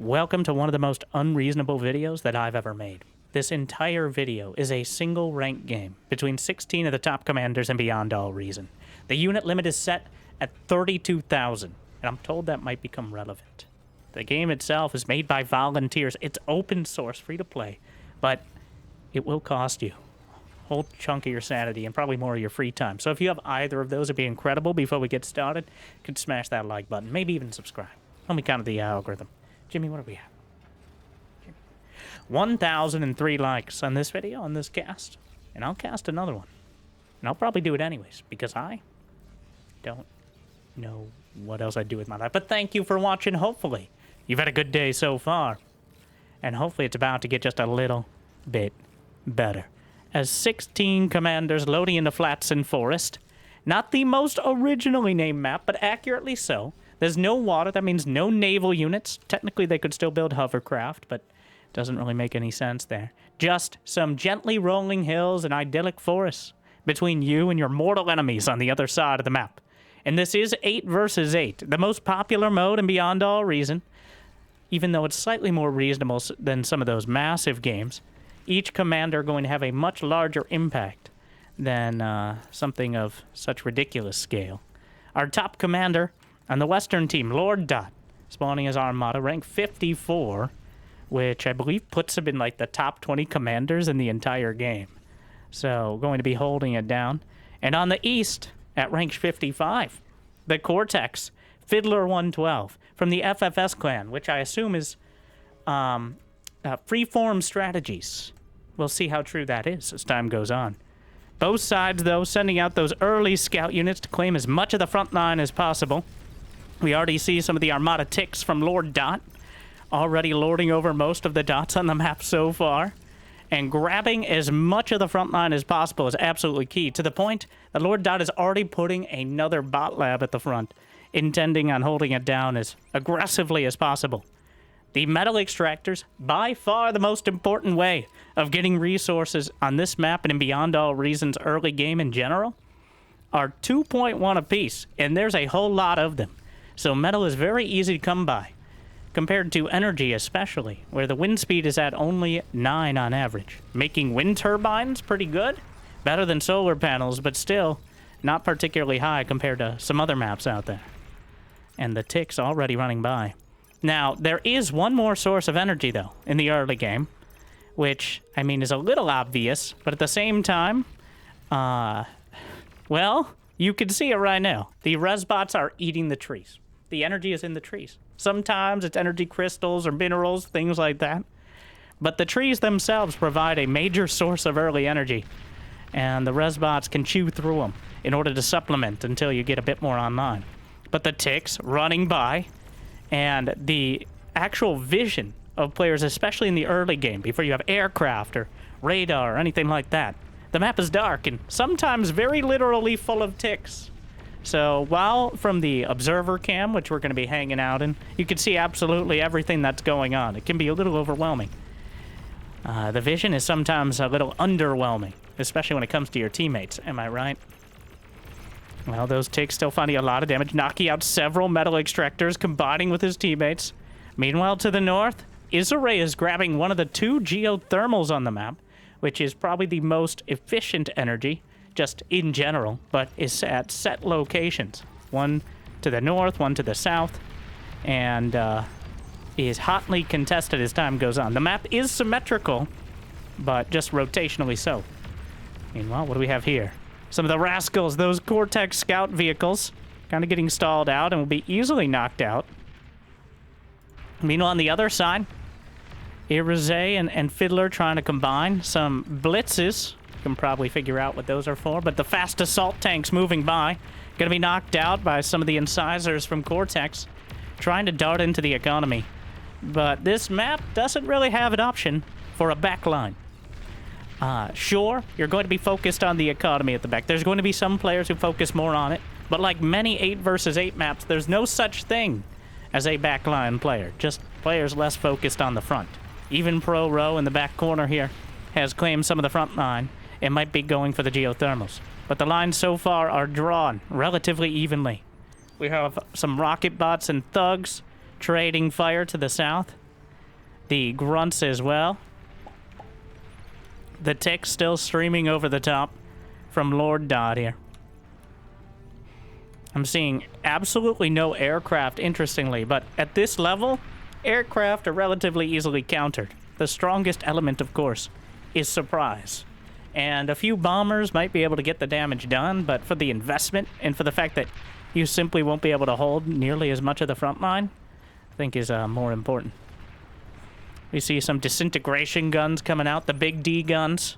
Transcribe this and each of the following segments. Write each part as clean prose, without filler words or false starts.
Welcome to one of the most unreasonable videos that I've ever made. This entire video is a single rank game between 16 of the top commanders and beyond all reason. The unit limit is set at 32,000, and I'm told that might become relevant. The game itself is made by volunteers. It's open source, free to play, but it will cost you a whole chunk of your sanity and probably more of your free time. So if you have either of those, it'd be incredible. Before we get started, you could smash that like button, maybe even subscribe. Let me count the algorithm. Jimmy, what do we have? 1,003 likes on this video, on this cast, and I'll cast another one. And I'll probably do it anyways, because I don't know what else I'd do with my life. But thank you for watching. Hopefully, you've had a good day so far. And hopefully it's about to get just a little bit better. As 16 commanders loading into flats and forest. Not the most originally named map, but accurately so. There's no water, that means no naval units. Technically, they could still build hovercraft, but it doesn't really make any sense there. Just some gently rolling hills and idyllic forests between you and your mortal enemies on the other side of the map. And this is 8 versus 8, the most popular mode and beyond all reason. Even though it's slightly more reasonable than some of those massive games, each commander going to have a much larger impact than something of such ridiculous scale. Our top commander on the Western team, Lord Dot, spawning his armada, rank 54, which I believe puts him in like the top 20 commanders in the entire game. So going to be holding it down. And on the east, at rank 55, the Cortex, Fiddler 112, from the FFS clan, which I assume is freeform strategies. We'll see how true that is as time goes on. Both sides, though, sending out those early scout units to claim as much of the front line as possible. We already see some of the armada ticks from Lord Dot, already lording over most of the dots on the map so far. And grabbing as much of the front line as possible is absolutely key, to the point that Lord Dot is already putting another bot lab at the front, intending on holding it down as aggressively as possible. The metal extractors, by far the most important way of getting resources on this map and in Beyond All Reasons early game in general, are 2.1 apiece, and there's a whole lot of them. So metal is very easy to come by, compared to energy especially, where the wind speed is at only 9 on average, making wind turbines pretty good, better than solar panels, but still not particularly high compared to some other maps out there. And the ticks already running by. Now, there is one more source of energy, though, in the early game, which, I mean, is a little obvious, but at the same time, well, you can see it right now. The resbots are eating the trees. The energy is in the trees. Sometimes it's energy crystals or minerals, things like that. But the trees themselves provide a major source of early energy, and the resbots can chew through them in order to supplement until you get a bit more online. But the ticks running by, and the actual vision of players, especially in the early game, before you have aircraft or radar or anything like that. The map is dark and sometimes very literally full of ticks. So while from the observer cam, which we're going to be hanging out in, you can see absolutely everything that's going on. It can be a little overwhelming. The vision is sometimes a little underwhelming, especially when it comes to your teammates. Am I right? Well, those ticks still finding a lot of damage, knocking out several metal extractors, combining with his teammates. Meanwhile, to the north, Israel is grabbing one of the 2 geothermals on the map, which is probably the most efficient energy, just in general, but is at set locations. One to the north, one to the south, and is hotly contested as time goes on. The map is symmetrical, but just rotationally so. Meanwhile, what do we have here? Some of the rascals, those Cortex scout vehicles, kind of getting stalled out and will be easily knocked out. Meanwhile, on the other side, Irize and Fiddler trying to combine some blitzes. You can probably figure out what those are for, but the fast assault tanks moving by, going to be knocked out by some of the incisors from Cortex, trying to dart into the economy. But this map doesn't really have an option for a backline. Sure, you're going to be focused on the economy at the back. There's going to be some players who focus more on it, but like many 8 versus 8 maps, there's no such thing as a backline player, just players less focused on the front. Even Pro Row in the back corner here has claimed some of the front line and might be going for the geothermals. But the lines so far are drawn relatively evenly. We have some rocket bots and thugs trading fire to the south. The grunts as well. The tick still streaming over the top from Lord Dot here. I'm seeing absolutely no aircraft, interestingly, but at this level, aircraft are relatively easily countered. The strongest element, of course, is surprise. And a few bombers might be able to get the damage done, but for the investment and for the fact that you simply won't be able to hold nearly as much of the front line, I think is more important. We see some disintegration guns coming out, the big D guns.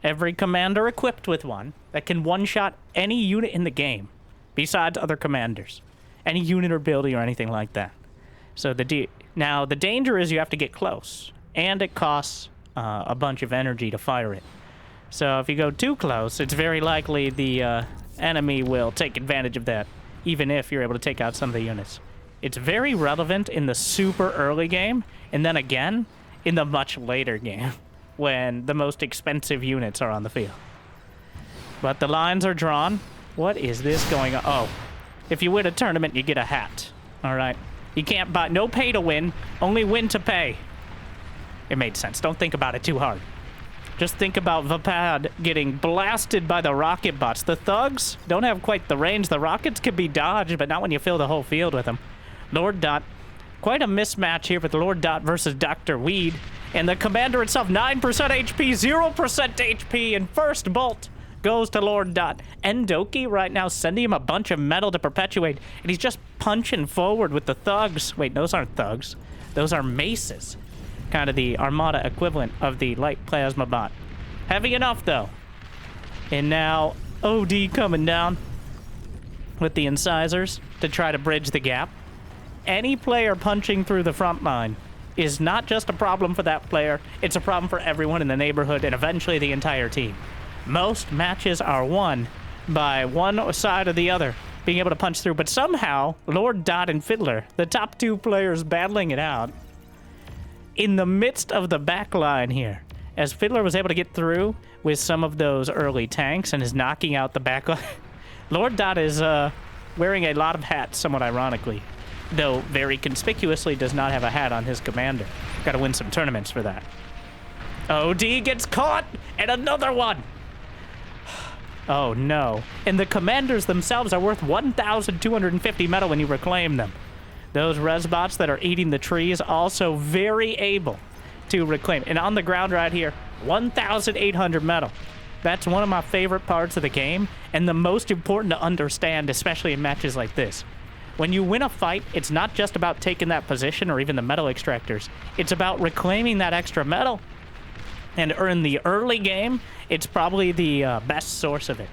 Every commander equipped with one that can one-shot any unit in the game, besides other commanders. Any unit or ability or anything like that. So now, the danger is you have to get close, and it costs a bunch of energy to fire it. So if you go too close, it's very likely the enemy will take advantage of that, even if you're able to take out some of the units. It's very relevant in the super early game, and then again in the much later game, when the most expensive units are on the field. But the lines are drawn. What is this going on? Oh, if you win a tournament, you get a hat. All right. You can't buy, no pay to win, only win to pay. It made sense. Don't think about it too hard. Just think about Vapad getting blasted by the rocket bots. The thugs don't have quite the range. The rockets can be dodged, but not when you fill the whole field with them. Lord Dot, quite a mismatch here with Lord Dot versus Dr. Weed. And the commander itself, 9% HP, 0% HP, and first bolt goes to Lord Dot. Endoki right now sending him a bunch of metal to perpetuate, and he's just punching forward with the thugs. Wait, those aren't thugs. Those are maces. Kind of the Armada equivalent of the light plasma bot. Heavy enough, though. And now OD coming down with the incisors to try to bridge the gap. Any player punching through the front line is not just a problem for that player, it's a problem for everyone in the neighborhood and eventually the entire team. Most matches are won by one side or the other being able to punch through, but somehow Lord Dot and Fiddler, the top two players battling it out, in the midst of the back line here, as Fiddler was able to get through with some of those early tanks and is knocking out the back line. Lord Dot is wearing a lot of hats, somewhat ironically, though very conspicuously does not have a hat on his commander. Got to win some tournaments for that. OD gets caught, and another one! Oh no. And the commanders themselves are worth 1,250 metal when you reclaim them. Those resbots that are eating the trees also very able to reclaim. And on the ground right here, 1,800 metal. That's one of my favorite parts of the game, and the most important to understand, especially in matches like this. When you win a fight, it's not just about taking that position or even the metal extractors. It's about reclaiming that extra metal. And in the early game, it's probably the best source of it.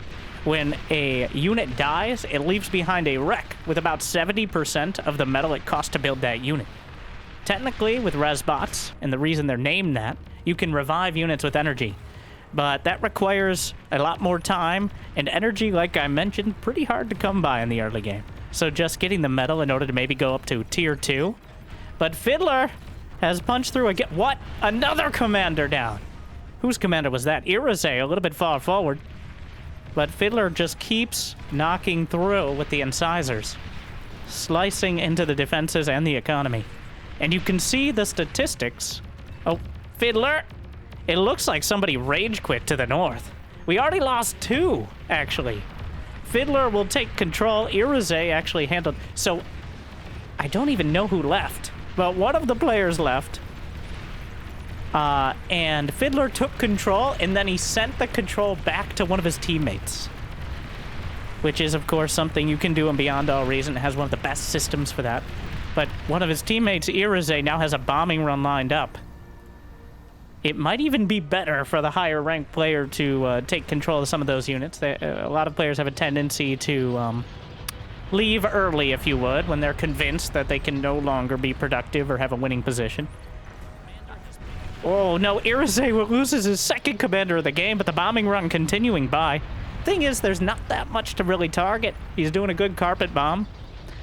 When a unit dies, it leaves behind a wreck with about 70% of the metal it costs to build that unit. Technically, with resbots, and the reason they're named that, you can revive units with energy. But that requires a lot more time, and energy, like I mentioned, pretty hard to come by in the early game. So just getting the metal in order to maybe go up to tier 2. But Fiddler has punched through again. What? Another commander down. Whose commander was that? Irize, a little bit far forward. But Fiddler just keeps knocking through with the incisors, slicing into the defenses and the economy. And you can see the statistics. Oh, Fiddler! It looks like somebody rage quit to the north. We already lost 2, actually. Fiddler will take control. Irize actually handled... So, I don't even know who left. But one of the players left. And Fiddler took control, and then he sent the control back to one of his teammates. Which is, of course, something you can do in Beyond All Reason. It has one of the best systems for that. But one of his teammates, Irize, now has a bombing run lined up. It might even be better for the higher-ranked player to take control of some of those units. A lot of players have a tendency to leave early, if you would, when they're convinced that they can no longer be productive or have a winning position. Oh, no, Irize loses his second commander of the game, but the bombing run continuing by. Thing is, there's not that much to really target. He's doing a good carpet bomb,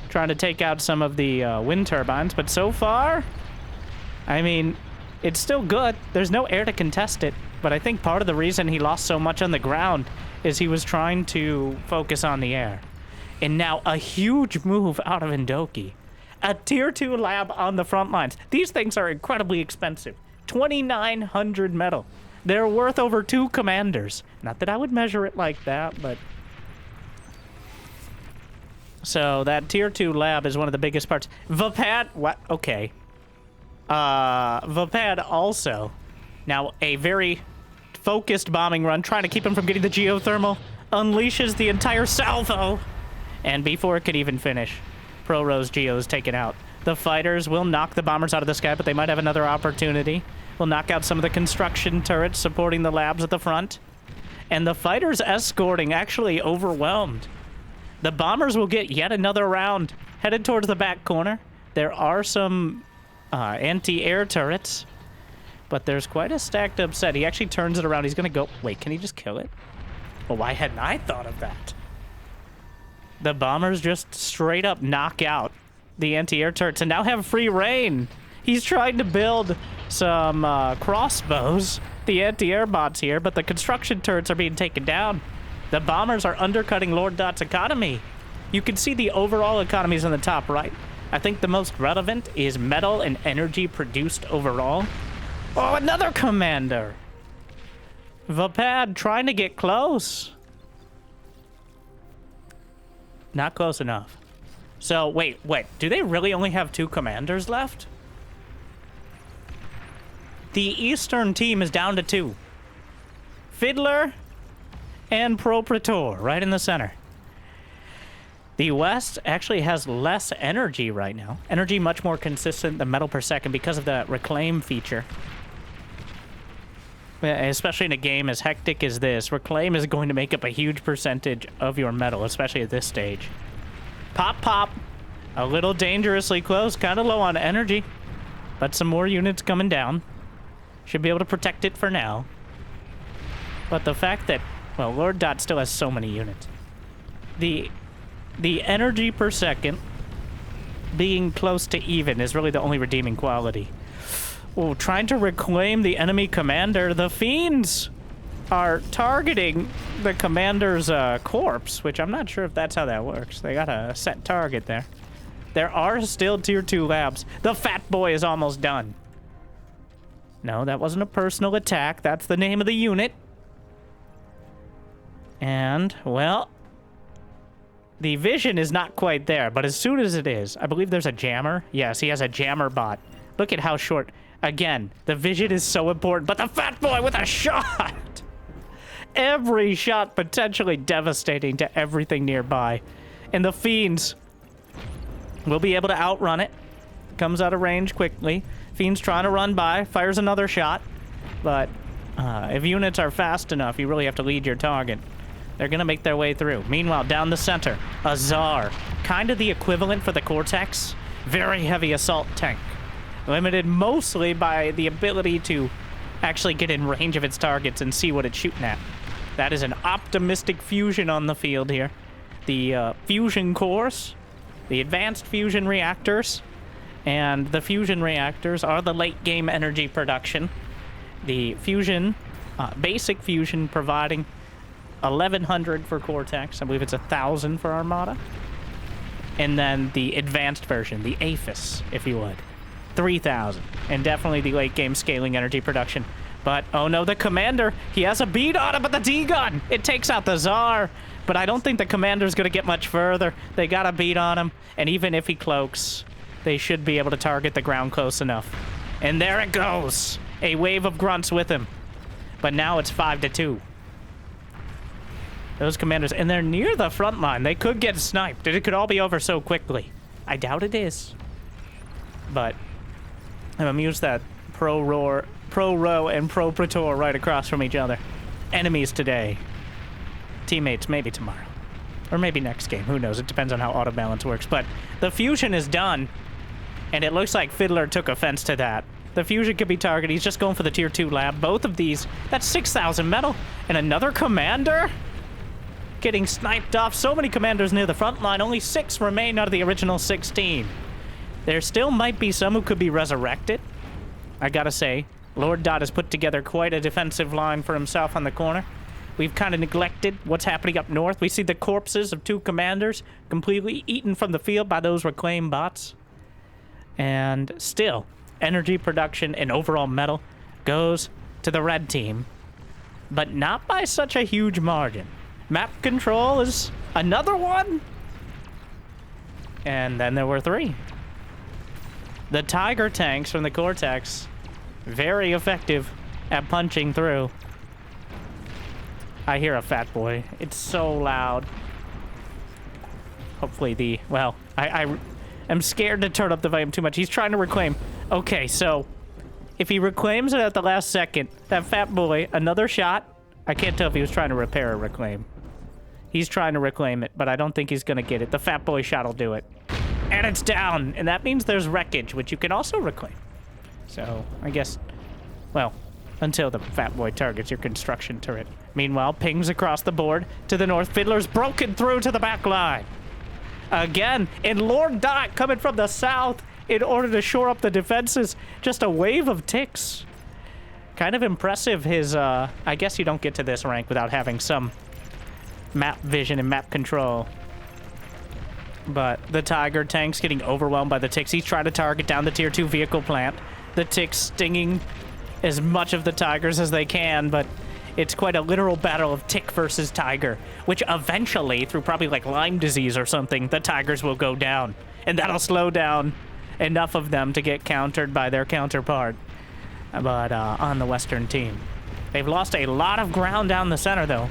trying to take out some of the wind turbines, but so far, I mean, it's still good. There's no air to contest it, but I think part of the reason he lost so much on the ground is he was trying to focus on the air. And now a huge move out of Endoki. A tier 2 lab on the front lines. These things are incredibly expensive. 2,900 metal. They're worth over 2 commanders. Not that I would measure it like that, but... So, that tier 2 lab is one of the biggest parts. Vapad... What? Okay. Vapad also. Now, a very focused bombing run, trying to keep him from getting the geothermal, unleashes the entire salvo. And before it could even finish, Pro Rose Geo is taken out. The fighters will knock the bombers out of the sky, but they might have another opportunity. Will knock out some of the construction turrets supporting the labs at the front. And the fighters escorting actually overwhelmed. The bombers will get yet another round. Headed towards the back corner. There are some anti-air turrets. But there's quite a stacked up set. He actually turns it around. He's going to go... Wait, can he just kill it? Well, why hadn't I thought of that? The bombers just straight up knock out the anti-air turrets and now have free reign. He's trying to build some crossbows, the anti-air bots here, but the construction turrets are being taken down. The bombers are undercutting Lord Dot's economy. You can see the overall economies on the top right. I think the most relevant is metal and energy produced overall. Oh, another commander! Vapad trying to get close. Not close enough. So, wait. Do they really only have 2 commanders left? The Eastern team is down to 2. Fiddler and Proprator, right in the center. The West actually has less energy right now. Energy much more consistent than metal per second because of the reclaim feature. Especially in a game as hectic as this, reclaim is going to make up a huge percentage of your metal, especially at this stage. Pop. A little dangerously close, kind of low on energy. But some more units coming down. Should be able to protect it for now. But the fact that, well, Lord Dot still has so many units. The energy per second being close to even is really the only redeeming quality. Oh, trying to reclaim the enemy commander. The Fiends are targeting the commander's corpse, which I'm not sure if that's how that works. They got a set target there. There are still tier 2 labs. The Fat Boy is almost done. No, that wasn't a personal attack. That's the name of the unit. And, well, the vision is not quite there, but as soon as it is, I believe there's a jammer. Yes, he has a jammer bot. Look at how short... Again, the vision is so important, but the Fat Boy with a shot! Every shot potentially devastating to everything nearby. And the Fiends will be able to outrun it. Comes out of range quickly. Fiends trying to run by, fires another shot. But if units are fast enough, you really have to lead your target. They're going to make their way through. Meanwhile, down the center, a Tsar. Kind of the equivalent for the Cortex. Very heavy assault tank. Limited mostly by the ability to actually get in range of its targets and see what it's shooting at. That is an optimistic fusion on the field here. The fusion cores, the advanced fusion reactors, and the fusion reactors are the late game energy production. The fusion, basic fusion providing 1,100 for Cortex. I believe it's 1,000 for Armada. And then the advanced version, the APHIS, if you would. 3,000, and definitely the late game scaling energy production. But, oh no, the commander, he has a beat on him, but the D-gun, it takes out the Tsar. But I don't think the commander's gonna get much further. They got a beat on him, and even if he cloaks, they should be able to target the ground close enough. And there it goes, a wave of grunts with him. But now it's 5-2. Those commanders, and they're near the front line. They could get sniped, and it could all be over so quickly. I doubt it is. But I'm amused that Pro Row and Pro Praetor right across from each other. Enemies today. Teammates maybe tomorrow. Or maybe next game. Who knows? It depends on how auto balance works. But the fusion is done. And it looks like Fiddler took offense to that. The fusion could be targeted. He's just going for the tier 2 lab. Both of these. That's 6,000 metal. And another commander? Getting sniped off. So many commanders near the front line. Only 6 remain out of the original 16. There still might be some who could be resurrected. I gotta say, Lord Dot has put together quite a defensive line for himself on the corner. We've kind of neglected what's happening up north. We see the corpses of 2 commanders completely eaten from the field by those reclaim bots. And still, energy production and overall metal goes to the red team, but not by such a huge margin. Map control is another one. And then there were 3. The Tiger tanks from the Cortex, very effective at punching through. I hear a fat boy. It's so loud. Hopefully well, I am scared to turn up the volume too much. He's trying to reclaim. Okay, so if he reclaims it at the last second, that fat boy, another shot. I can't tell if he was trying to repair or reclaim. He's trying to reclaim it, but I don't think he's going to get it. The fat boy shot will do it. And it's down, and that means there's wreckage, which you can also reclaim. So, I guess, well, until the fat boy targets your construction turret. Meanwhile, pings across the board to the north. Fiddler's broken through to the back line. Again, and Lord Dot coming from the south in order to shore up the defenses. Just a wave of ticks. Kind of impressive, his, I guess you don't get to this rank without having some map vision and map control. But the Tiger tank's getting overwhelmed by the ticks. He's trying to target down the tier 2 vehicle plant. The ticks stinging as much of the Tigers as they can, but it's quite a literal battle of tick versus Tiger, which eventually, through probably like Lyme disease or something, the Tigers will go down. And that'll slow down enough of them to get countered by their counterpart. But on the Western team. They've lost a lot of ground down the center, though.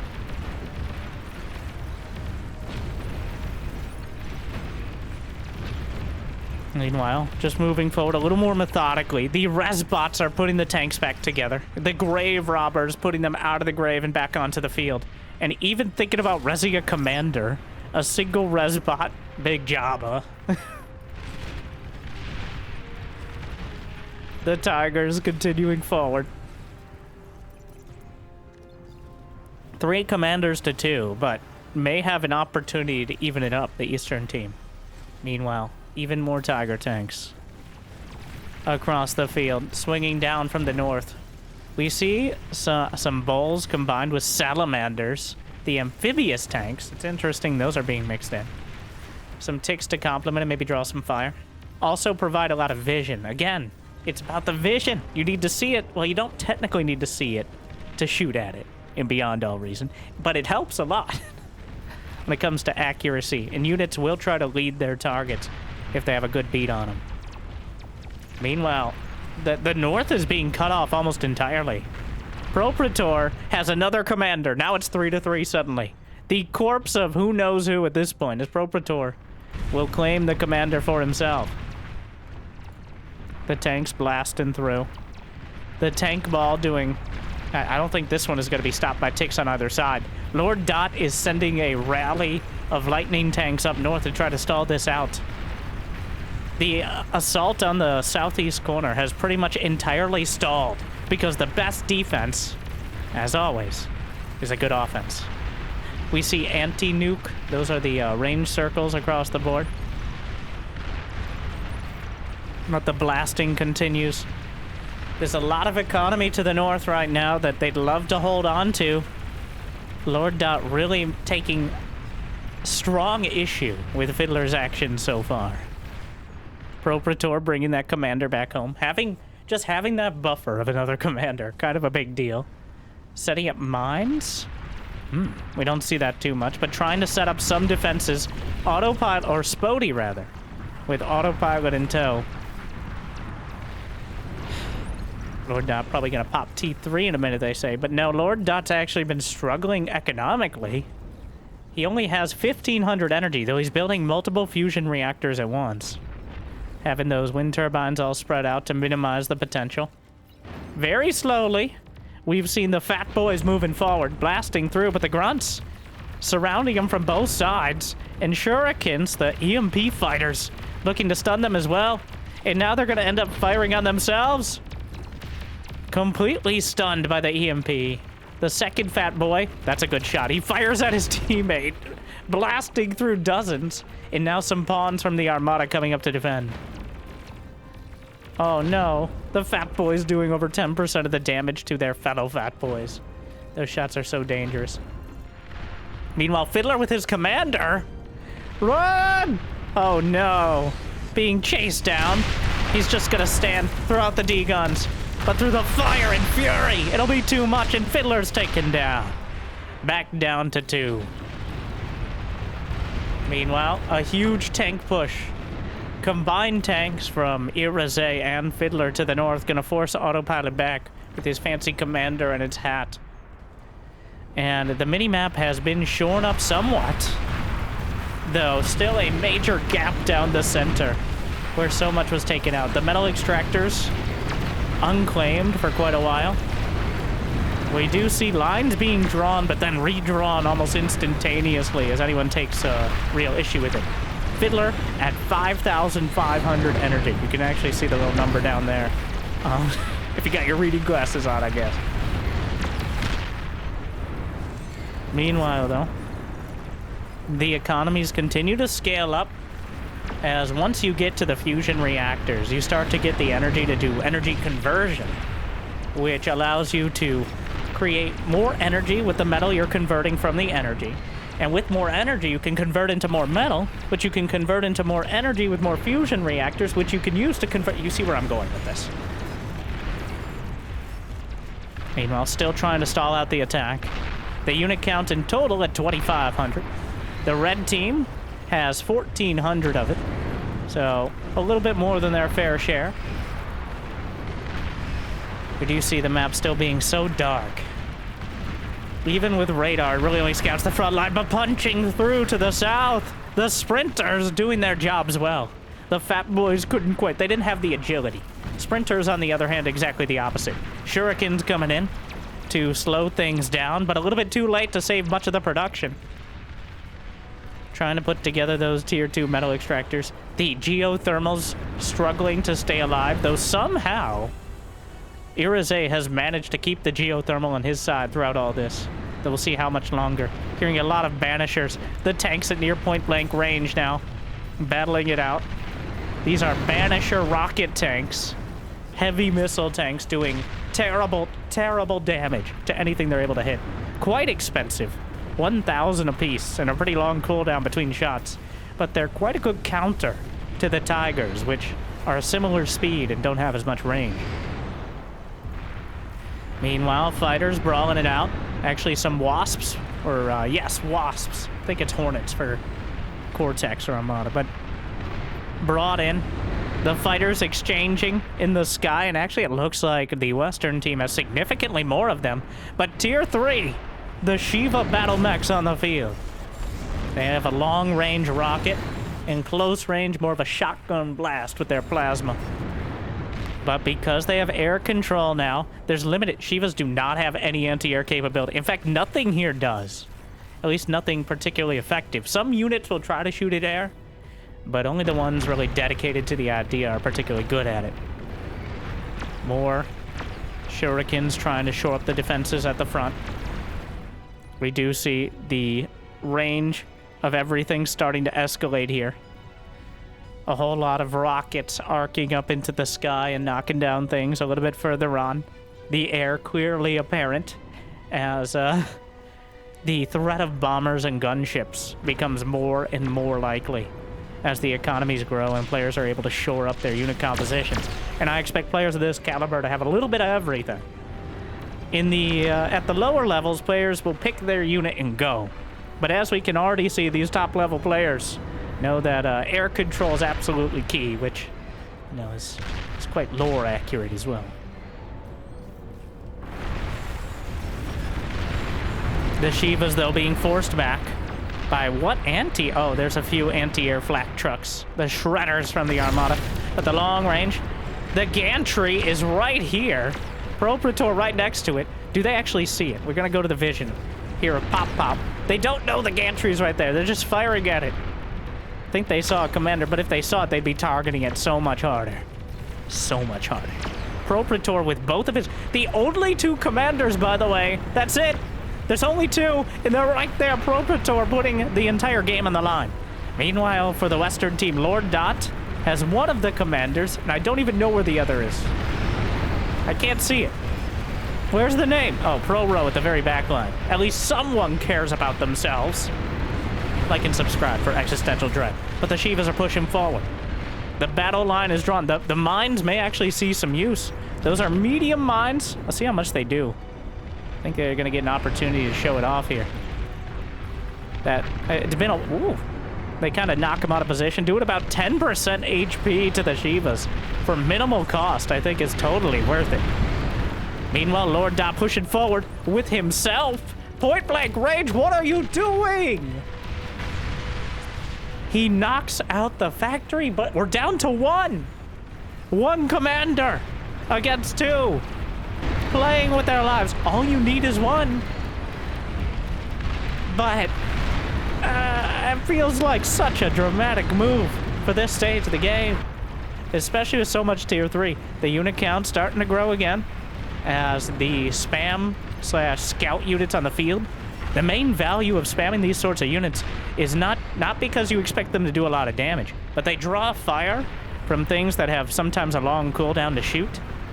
Meanwhile, just moving forward a little more methodically, the res bots are putting the tanks back together. The grave robbers putting them out of the grave and back onto the field. And even thinking about resing a commander, a single res bot, big job, huh? The Tigers continuing forward. 3 commanders to 2, but may have an opportunity to even it up, the Eastern team. Meanwhile, even more Tiger tanks across the field, swinging down from the north. We see some bulls combined with salamanders, the amphibious tanks. It's interesting those are being mixed in. Some ticks to complement and maybe draw some fire. Also provide a lot of vision. Again, it's about the vision. You need to see it. Well, you don't technically need to see it to shoot at it, in beyond all reason, but it helps a lot when it comes to accuracy, and units will try to lead their targets if they have a good beat on them. Meanwhile, the north is being cut off almost entirely. Propraetor has another commander. Now it's 3-3 suddenly. The corpse of who knows who at this point, as Propraetor will claim the commander for himself. The tanks blasting through. The tank ball doing... I don't think this one is going to be stopped by ticks on either side. Lord Dot is sending a rally of lightning tanks up north to try to stall this out. The assault on the southeast corner has pretty much entirely stalled because the best defense, as always, is a good offense. We see anti-nuke. Those are the range circles across the board. But the blasting continues. There's a lot of economy to the north right now that they'd love to hold on to. Lord Dot really taking strong issue with Fiddler's actions so far. Propraetor bringing that commander back home. Just having that buffer of another commander, kind of a big deal. Setting up mines? We don't see that too much, but trying to set up some defenses. Autopilot, or Spody rather, with autopilot in tow. Lord Dot probably going to pop T3 in a minute, they say. But no, Lord Dot's actually been struggling economically. He only has 1,500 energy, though he's building multiple fusion reactors at once. Having those wind turbines all spread out to minimize the potential. Very slowly, we've seen the fat boys moving forward, blasting through, but the grunts surrounding them from both sides. And shurikens, the EMP fighters, looking to stun them as well. And now they're going to end up firing on themselves. Completely stunned by the EMP. The second fat boy, that's a good shot. He fires at his teammate, blasting through dozens. And now some pawns from the Armada coming up to defend. Oh no, the fat boys doing over 10% of the damage to their fellow fat boys. Those shots are so dangerous. Meanwhile, Fiddler with his commander. Run! Oh no, being chased down. He's just gonna stand, throw out the D-guns. But through the fire and fury, it'll be too much, and Fiddler's taken down. Back down to 2. Meanwhile, a huge tank push. Combined tanks from Iraze and Fiddler to the north gonna force Autopilot back with his fancy commander and its hat. And the mini-map has been shorn up somewhat, though still a major gap down the center where so much was taken out. The metal extractors unclaimed for quite a while. We do see lines being drawn, but then redrawn almost instantaneously as anyone takes real issue with it. Fiddler at 5,500 energy. You can actually see the little number down there. If you got your reading glasses on, I guess. Meanwhile, though, the economies continue to scale up as once you get to the fusion reactors, you start to get the energy to do energy conversion, which allows you to create more energy with the metal you're converting from the energy. And with more energy, you can convert into more metal, which you can convert into more energy with more fusion reactors, which you can use to convert... You see where I'm going with this. Meanwhile, still trying to stall out the attack. The unit count in total at 2,500. The red team has 1,400 of it, so a little bit more than their fair share. We do see the map still being so dark. Even with radar, it really only scouts the front line, but punching through to the south, the sprinters doing their jobs well. The fat boys couldn't quit. They didn't have the agility. Sprinters, on the other hand, exactly the opposite. Shurikens coming in to slow things down, but a little bit too late to save much of the production. Trying to put together those tier 2 metal extractors. The geothermals struggling to stay alive, though somehow Iraze has managed to keep the geothermal on his side throughout all this. Though we'll see how much longer. Hearing a lot of banishers. The tanks at near point blank range now, battling it out. These are banisher rocket tanks. Heavy missile tanks doing terrible, terrible damage to anything they're able to hit. Quite expensive. 1,000 apiece, and a pretty long cooldown between shots. But they're quite a good counter to the Tigers, which are a similar speed and don't have as much range. Meanwhile, fighters brawling it out. Actually, some wasps, or yes, wasps. I think it's hornets for Cortex or Armada, but brought in. The fighters exchanging in the sky, and actually it looks like the Western team has significantly more of them. But Tier 3, the Shiva battle mechs on the field. They have a long-range rocket, and close range, more of a shotgun blast with their plasma. But because they have air control now, there's limited. Shivas do not have any anti-air capability. In fact, nothing here does. At least nothing particularly effective. Some units will try to shoot at air, but only the ones really dedicated to the idea are particularly good at it. More shurikens trying to shore up the defenses at the front. We do see the range of everything starting to escalate here. A whole lot of rockets arcing up into the sky and knocking down things a little bit further on. The air clearly apparent as the threat of bombers and gunships becomes more and more likely as the economies grow and players are able to shore up their unit compositions. And I expect players of this caliber to have a little bit of everything. In the at the lower levels, players will pick their unit and go. But as we can already see, these top-level players know that air control is absolutely key, which, you know, is quite lore accurate as well. The Shivas, though, being forced back by what anti... Oh, there's a few anti-air flak trucks. The shredders from the Armada. At the long range, the gantry is right here. Proprator right next to it. Do they actually see it? We're going to go to the vision. Hear a pop-pop. They don't know the gantry's right there. They're just firing at it. I think they saw a commander, but if they saw it, they'd be targeting it so much harder. So much harder. Proprator with both of his... The only 2 commanders, by the way. That's it. There's only 2, and they're right there. Proprator putting the entire game on the line. Meanwhile, for the Western team, Lord Dot has one of the commanders, and I don't even know where the other is. I can't see it. Where's the name? Oh, Pro Row at the very back line. At least someone cares about themselves. Like and subscribe for Existential Dread. But the Shivas are pushing forward. The battle line is drawn. The mines may actually see some use. Those are medium mines. Let's see how much they do. I think they're going to get an opportunity to show it off here. It's been a... Ooh. They kind of knock them out of position. Do it about 10% HP to the Shivas for minimal cost. I think is totally worth it. Meanwhile, Lord Dot pushing forward with himself. Point blank range, what are you doing? He knocks out the factory, but we're down to one. One commander against two. Playing with their lives. All you need is one. But it feels like such a dramatic move for this stage of the game. Especially with so much tier 3. The unit count starting to grow again as the spam/scout units on the field. The main value of spamming these sorts of units is not because you expect them to do a lot of damage, but they draw fire from things that have sometimes a long cooldown to shoot,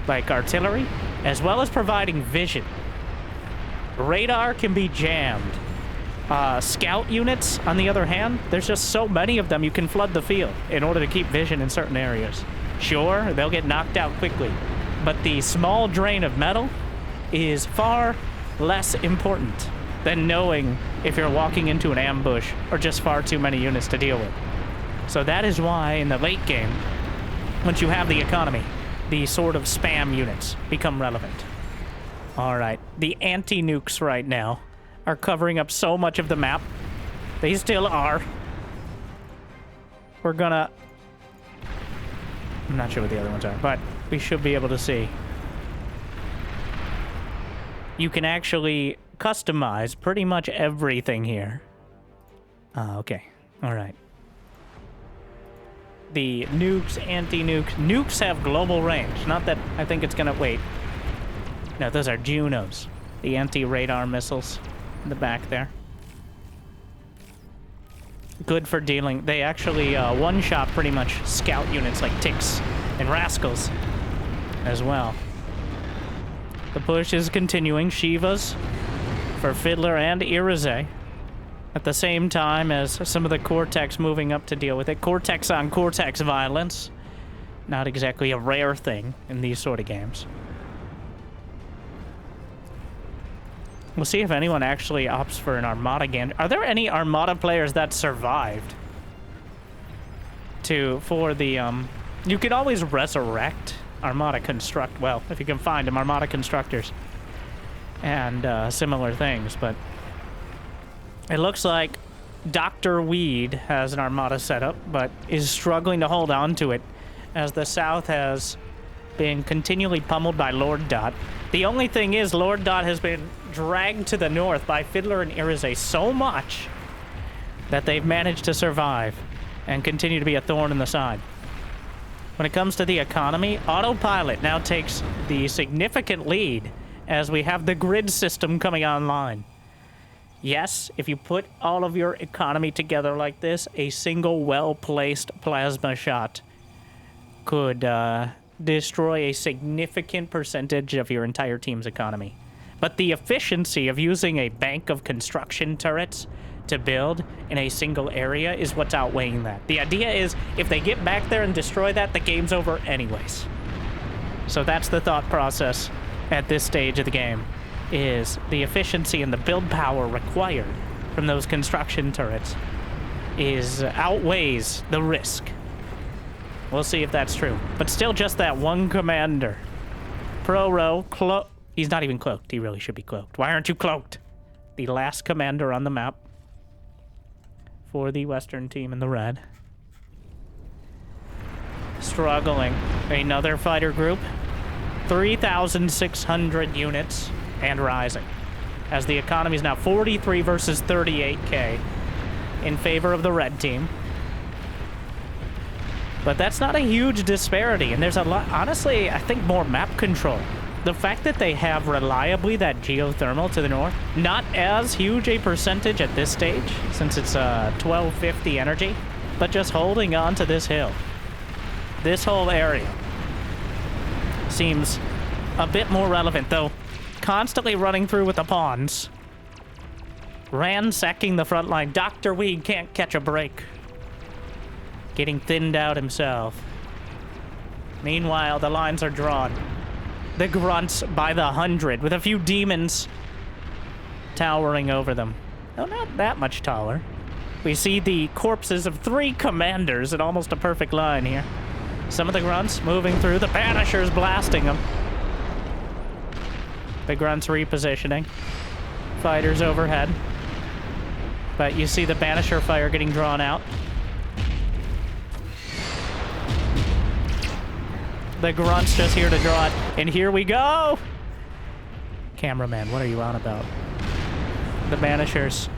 like artillery, as well as providing vision. Radar can be jammed. Scout units, on the other hand, there's just so many of them you can flood the field in order to keep vision in certain areas. Sure, they'll get knocked out quickly, but the small drain of metal is far less important than knowing if you're walking into an ambush or just far too many units to deal with. So that is why in the late game, once you have the economy, the sort of spam units become relevant. All right, the anti-nukes right now are covering up so much of the map. They still are. We're gonna... I'm not sure what the other ones are, but we should be able to see. You can actually customize pretty much everything here. Okay. All right. The nukes, anti-nukes. Nukes have global range. Not that I think it's gonna... Wait. No, those are Junos. The anti-radar missiles in the back there. Good for dealing. They actually one-shot pretty much scout units like Ticks and Rascals as well. The push is continuing. Shivas for Fiddler and Irize at the same time as some of the Cortex moving up to deal with it. Cortex on Cortex violence. Not exactly a rare thing in these sort of games. We'll see if anyone actually opts for an Armada game. Are there any Armada players that survived for the, you can always resurrect Armada Construct, well, if you can find them, Armada Constructors and similar things, but it looks like Dr. Weed has an Armada setup, but is struggling to hold on to it as the South has been continually pummeled by Lord Dot. The only thing is, Lord Dot has been dragged to the north by Fiddler and Irize so much that they've managed to survive and continue to be a thorn in the side. When it comes to the economy, Autopilot now takes the significant lead as we have the grid system coming online. Yes, if you put all of your economy together like this, a single well-placed plasma shot could destroy a significant percentage of your entire team's economy. But the efficiency of using a bank of construction turrets to build in a single area is what's outweighing that. The idea is, if they get back there and destroy that, the game's over anyways. So that's the thought process at this stage of the game, is the efficiency and the build power required from those construction turrets outweighs the risk. We'll see if that's true. But still just that one commander. Pro-Ro, he's not even cloaked. He really should be cloaked. Why aren't you cloaked? The last commander on the map for the Western team in the red. Struggling. Another fighter group. 3,600 units and rising. As the economy is now 43 versus 38k in favor of the red team. But that's not a huge disparity, and there's a lot, honestly, I think more map control. The fact that they have reliably that geothermal to the north, not as huge a percentage at this stage, since it's 1250 energy, but just holding on to this hill. This whole area seems a bit more relevant, though constantly running through with the pawns. Ransacking the front line. Dr. Weed can't catch a break. Getting thinned out himself. Meanwhile, the lines are drawn. The grunts by the 100, with a few demons towering over them. Oh, not that much taller. We see the corpses of 3 commanders in almost a perfect line here. Some of the grunts moving through, the banishers blasting them. The grunts repositioning. Fighters overhead. But you see the banisher fire getting drawn out. The grunts just here to draw it. And here we go! Cameraman, what are you on about? The banishers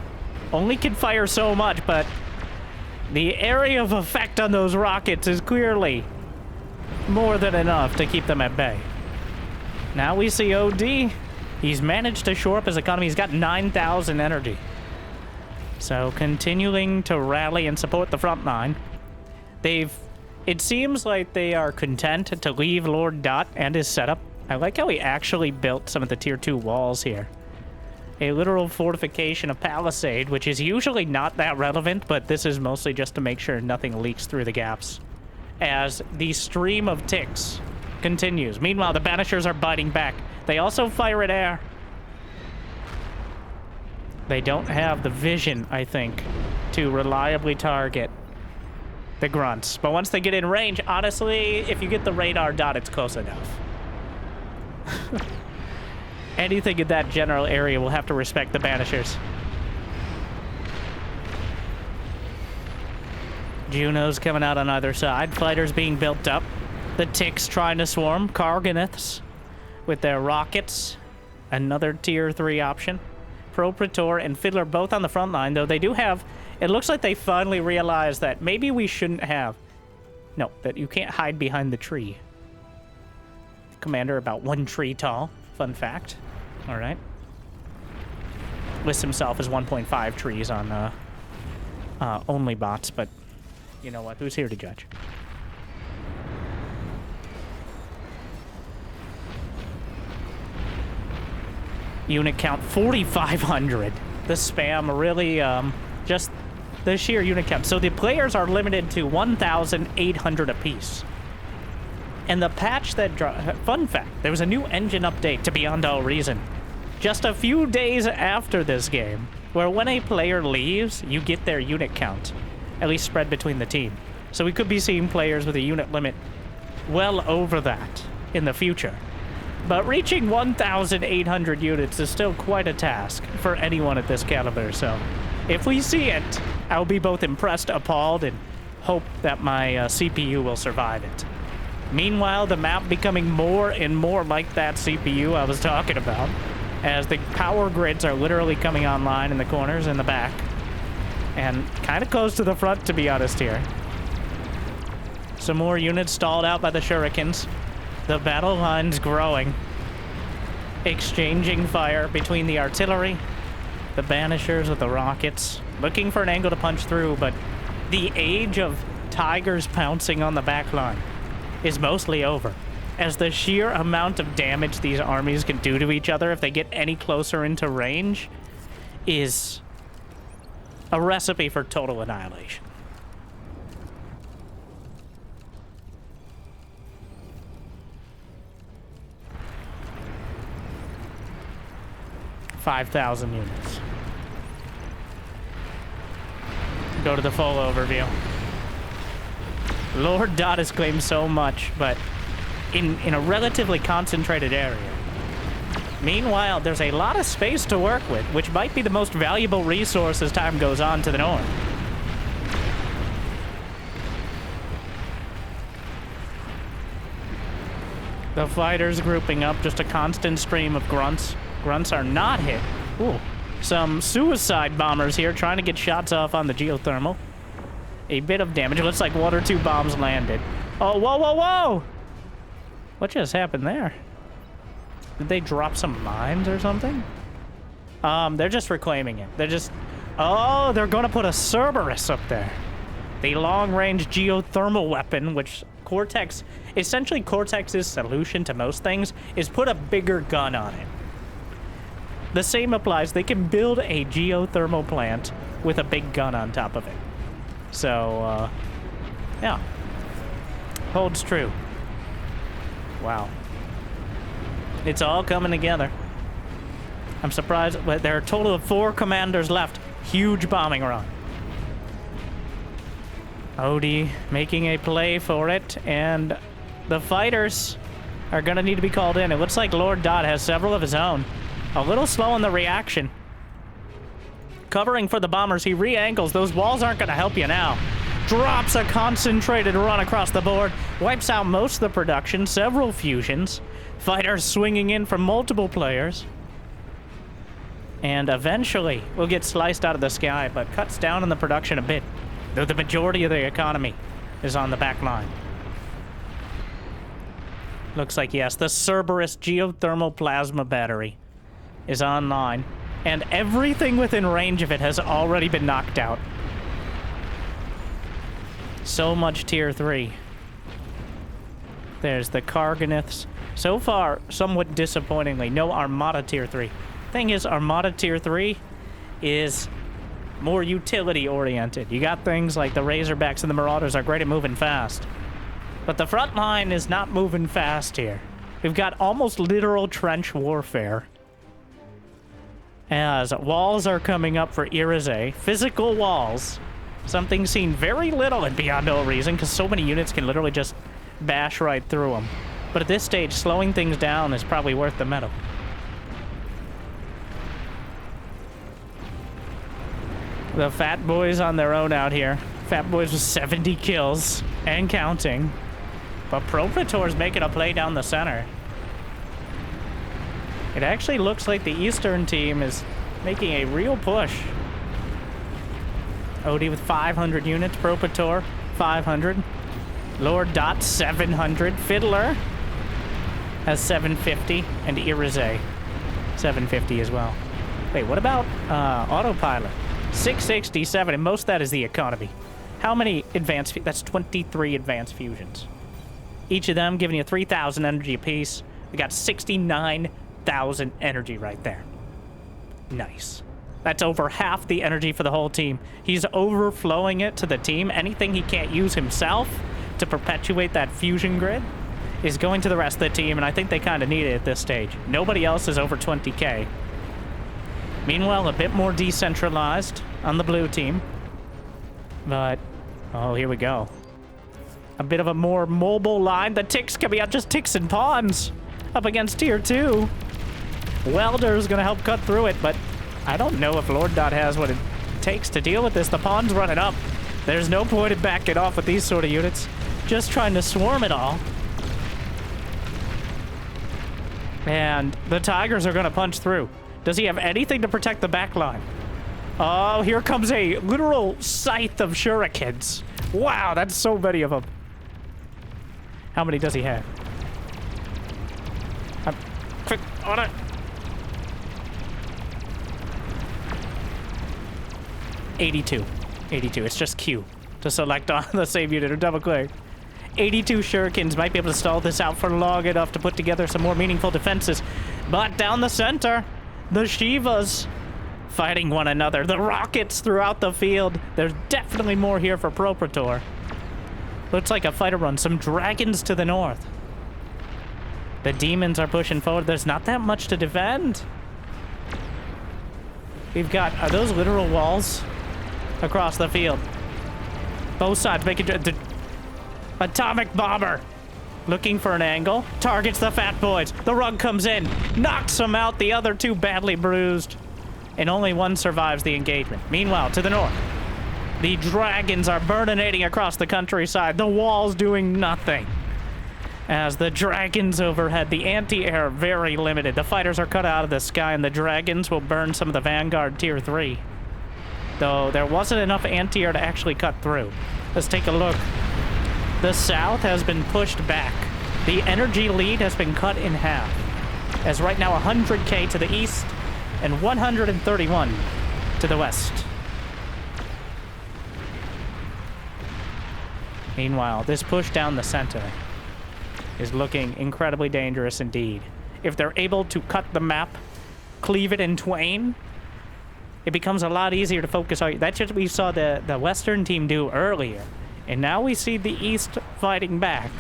only can fire so much, but the area of effect on those rockets is clearly more than enough to keep them at bay. Now we see OD. He's managed to shore up his economy. He's got 9,000 energy. So continuing to rally and support the front line. It seems like they are content to leave Lord Dot and his setup. I like how he actually built some of the tier 2 walls here. A literal fortification of palisade, which is usually not that relevant, but this is mostly just to make sure nothing leaks through the gaps. As the stream of ticks continues. Meanwhile, the banishers are biting back. They also fire at air. They don't have the vision, I think, to reliably target the grunts. But once they get in range, honestly, if you get the radar dot, it's close enough. Anything in that general area will have to respect the banishers. Junos coming out on either side. Fighters being built up. The ticks trying to swarm. Karganeths with their rockets. Another tier 3 option. Praetor and Fiddler both on the front line, though they do have... It looks like they finally realized that maybe we shouldn't have... No, that you can't hide behind the tree. Commander about 1 tree tall. Fun fact. All right. Lists himself as 1.5 trees on only bots, but you know what? Who's here to judge? Unit count 4,500. The spam really just the sheer unit count. So the players are limited to 1,800 apiece. And the patch that fun fact, there was a new engine update to Beyond All Reason just a few days after this game, where when a player leaves, you get their unit count, at least spread between the team. So we could be seeing players with a unit limit well over that in the future. But reaching 1,800 units is still quite a task for anyone at this caliber, so if we see it, I'll be both impressed, appalled, and hope that my CPU will survive it. Meanwhile, the map becoming more and more like that CPU I was talking about, as the power grids are literally coming online in the corners and the back, and kind of close to the front, to be honest here. Some more units stalled out by the shurikens. The battle line's growing, exchanging fire between the artillery, the banishers with the rockets, looking for an angle to punch through, but the age of tigers pouncing on the back line is mostly over, as the sheer amount of damage these armies can do to each other if they get any closer into range is a recipe for total annihilation. $5,000 units. Go to the full overview. Lord Dot has claimed so much, but in a relatively concentrated area. Meanwhile, there's a lot of space to work with, which might be the most valuable resource as time goes on to the north. The fighters grouping up, just a constant stream of grunts. Grunts are not hit. Ooh. Some suicide bombers here trying to get shots off on the geothermal. A bit of damage. It looks like 1 or 2 bombs landed. Oh, whoa, whoa, whoa! What just happened there? Did they drop some mines or something? They're just reclaiming it. They're just... Oh, they're gonna put a Cerberus up there. The long-range geothermal weapon, which Cortex... Essentially, Cortex's solution to most things is put a bigger gun on it. The same applies. They can build a geothermal plant with a big gun on top of it. So, yeah. Holds true. Wow. It's all coming together. I'm surprised, but there are a total of 4 commanders left. Huge bombing run. Odie making a play for it, and the fighters are gonna need to be called in. It looks like Lord Dot has several of his own. A little slow in the reaction. Covering for the bombers, he re-angles. Those walls aren't gonna help you now. Drops a concentrated run across the board. Wipes out most of the production, several fusions. Fighters swinging in from multiple players. And eventually will get sliced out of the sky, but cuts down on the production a bit. Though the majority of the economy is on the back line. Looks like, yes, the Cerberus geothermal plasma battery is online. And everything within range of it has already been knocked out. So much tier 3. There's the Karganiths. So far, somewhat disappointingly, no Armada tier 3. Thing is, Armada tier 3 is more utility-oriented. You got things like the Razorbacks and the Marauders are great at moving fast. But the front line is not moving fast here. We've got almost literal trench warfare. As walls are coming up for Irize. Physical walls. Something seen very little in Beyond No Reason, because so many units can literally just bash right through them. But at this stage, slowing things down is probably worth the medal. The Fat Boys on their own out here. Fat Boys with 70 kills and counting. But Propraetor's making a play down the center. It actually looks like the Eastern team is making a real push. Odie with 500 units. Propraetor, 500. Lord Dot, 700. Fiddler has 750. And Irize, 750 as well. Wait, what about Autopilot? 667, and most of that is the economy. How many advanced... That's 23 advanced fusions. Each of them giving you 3,000 energy apiece. We got 69,000 energy right there. Nice. That's over half the energy for the whole team. He's overflowing it to the team. Anything he can't use himself to perpetuate that fusion grid is going to the rest of the team, and I think they kind of need it at this stage. Nobody else is over 20k. Meanwhile, a bit more decentralized on the blue team. But, oh, here we go. A bit of a more mobile line. The ticks coming out, just ticks and pawns up against tier 2. Welder's gonna help cut through it, but I don't know if Lord Dot has what it takes to deal with this. The pawn's running up. There's no point in backing off with these sort of units. Just trying to swarm it all. And the Tigers are gonna punch through. Does he have anything to protect the back line? Oh, here comes a literal scythe of shurikens. Wow, that's so many of them. How many does he have? Quick, on it. 82. 82. It's just Q to select on the same unit or double click. 82 shurikens might be able to stall this out for long enough to put together some more meaningful defenses. But down the center, the Shivas fighting one another. The rockets throughout the field. There's definitely more here for Propraetor. Looks like a fighter run. Some dragons to the north. The demons are pushing forward. There's not that much to defend. We've got... Are those literal walls across the field? Both sides making... The atomic bomber looking for an angle. Targets the Fat Boys. The rug comes in. Knocks them out. The other two badly bruised. And only one survives the engagement. Meanwhile, to the north, the dragons are burninating across the countryside. The walls doing nothing. As the dragons overhead, the anti-air very limited. The fighters are cut out of the sky, and the dragons will burn some of the Vanguard Tier 3. Though there wasn't enough anti-air to actually cut through. Let's take a look. The south has been pushed back. The energy lead has been cut in half. As right now 100k to the east and 131 to the west. Meanwhile, this push down the center is looking incredibly dangerous indeed. If they're able to cut the map, cleave it in twain, it becomes a lot easier to focus on. That's what we saw the Western team do earlier. And now we see the East fighting back.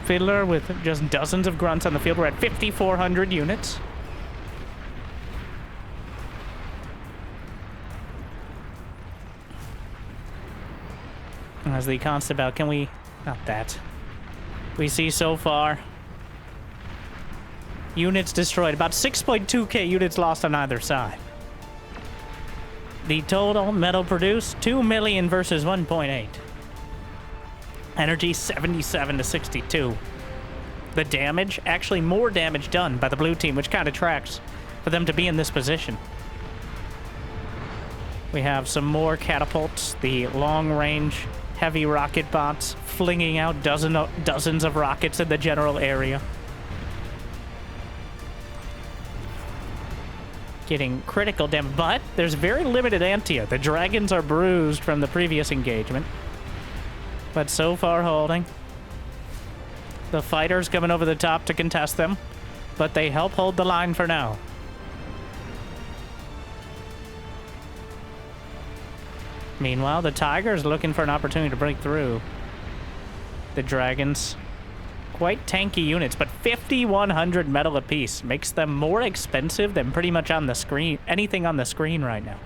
Fiddler with just dozens of grunts on the field. We're at 5,400 units. As the Constable, can we... Not that. We see so far. Units destroyed. About 6.2k units lost on either side. The total metal produced, 2 million versus 1.8. Energy, 77 to 62. The damage, actually more damage done by the blue team, which kind of tracks for them to be in this position. We have some more catapults, the long-range heavy rocket bots flinging out dozens of rockets in the general area. Getting critical damage, but there's very limited anti-air. The dragons are bruised from the previous engagement, but so far holding. The fighters coming over the top to contest them, but they help hold the line for now. Meanwhile, the Tiger's looking for an opportunity to break through. The Dragons, quite tanky units, but 5,100 metal apiece makes them more expensive than pretty much on the screen, anything on the screen right now.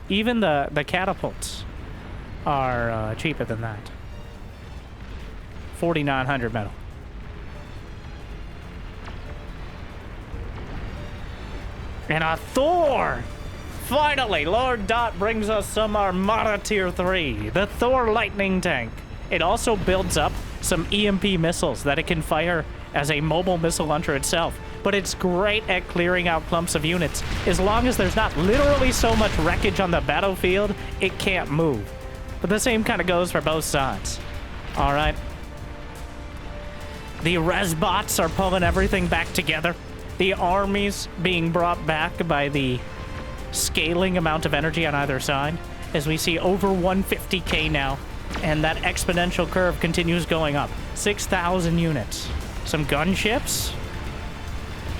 Even the catapults are cheaper than that. 4,900 metal. And a Thor! Finally, Lord Dot brings us some Armada Tier 3, the Thor Lightning Tank. It also builds up some EMP missiles that it can fire as a mobile missile launcher itself, but it's great at clearing out clumps of units. As long as there's not literally so much wreckage on the battlefield, it can't move. But the same kind of goes for both sides. All right. The Resbots are pulling everything back together. The armies being brought back by the scaling amount of energy on either side, as we see over 150k now, and that exponential curve continues going up. 6,000 units. Some gunships.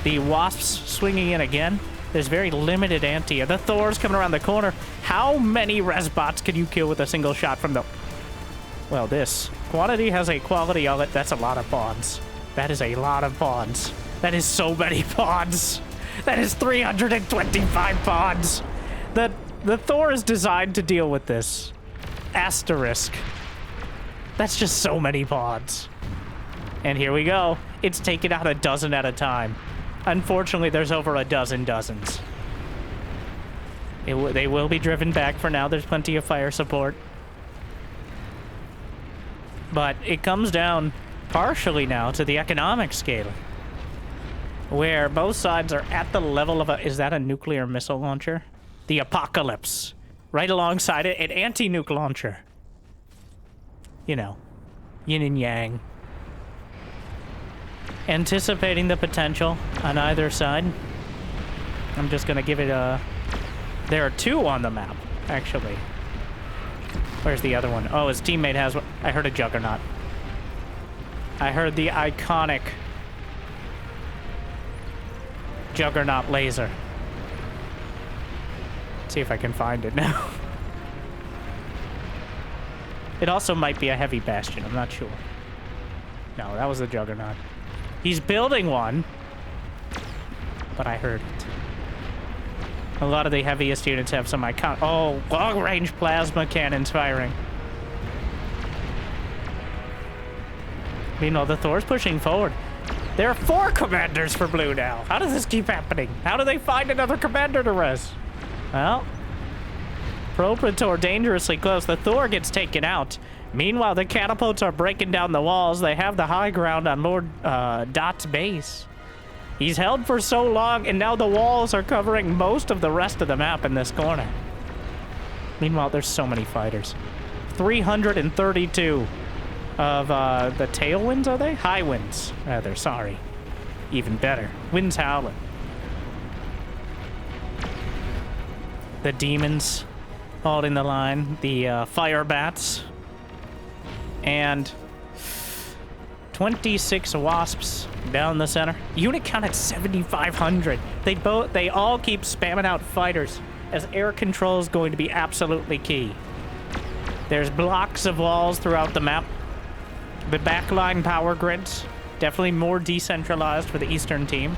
The Wasps swinging in again. There's very limited anti-air. The Thor's coming around the corner. How many Resbots can you kill with a single shot from the... Well, this. Quantity has a quality of it. That's a lot of pawns. That is a lot of pawns. That is so many pawns. That is 325 pawns. The Thor is designed to deal with this. Asterisk. That's just so many pawns. And here we go. It's taken out a dozen at a time. Unfortunately, there's over a dozen dozens. They will be driven back for now. There's plenty of fire support. But it comes down partially now to the economic scale, where both sides are at the level of a... Is that a nuclear missile launcher? The Apocalypse. Right alongside it, an anti-nuke launcher. You know, yin and yang. Anticipating the potential on either side. I'm just gonna give it a... There are two on the map, actually. Where's the other one? Oh, his teammate has one. I heard a Juggernaut. I heard the iconic Juggernaut laser. Let's see if I can find it now. It also might be a heavy bastion, I'm not sure. No, that was the Juggernaut. He's building one, but I heard it. A lot of the heaviest units have some icon... Oh, long-range plasma cannons firing. Meanwhile, the Thor's pushing forward. There are 4 commanders for blue now. How does this keep happening? How do they find another commander to res? Well, Proprator dangerously close. The Thor gets taken out. Meanwhile, the catapults are breaking down the walls. They have the high ground on Lord Dot's base. He's held for so long, and now the walls are covering most of the rest of the map in this corner. Meanwhile, there's so many fighters. 332 of the tailwinds, are they? High winds, rather, sorry. Even better. Winds howling. The demons holding the line. The fire bats. And 26 wasps down the center. Unit count at 7,500. They all keep spamming out fighters, as air control is going to be absolutely key. There's blocks of walls throughout the map. The backline power grids, definitely more decentralized for the Eastern team.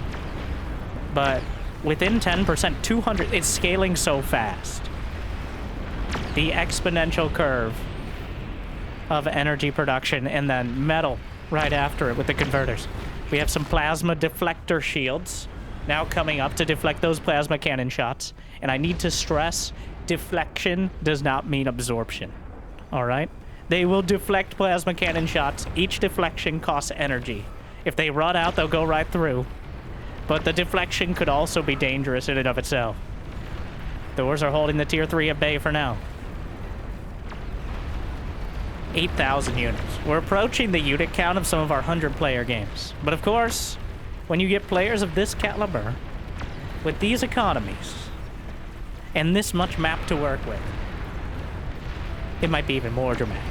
But within 10%, 200, it's scaling so fast. The exponential curve of energy production, and then metal right after it with the converters. We have some plasma deflector shields now coming up to deflect those plasma cannon shots. And I need to stress, deflection does not mean absorption. All right? They will deflect plasma cannon shots. Each deflection costs energy. If they run out, they'll go right through. But the deflection could also be dangerous in and of itself. Thors are holding the tier 3 at bay for now. 8,000 units. We're approaching the unit count of some of our 100-player games. But of course, when you get players of this caliber, with these economies, and this much map to work with, it might be even more dramatic.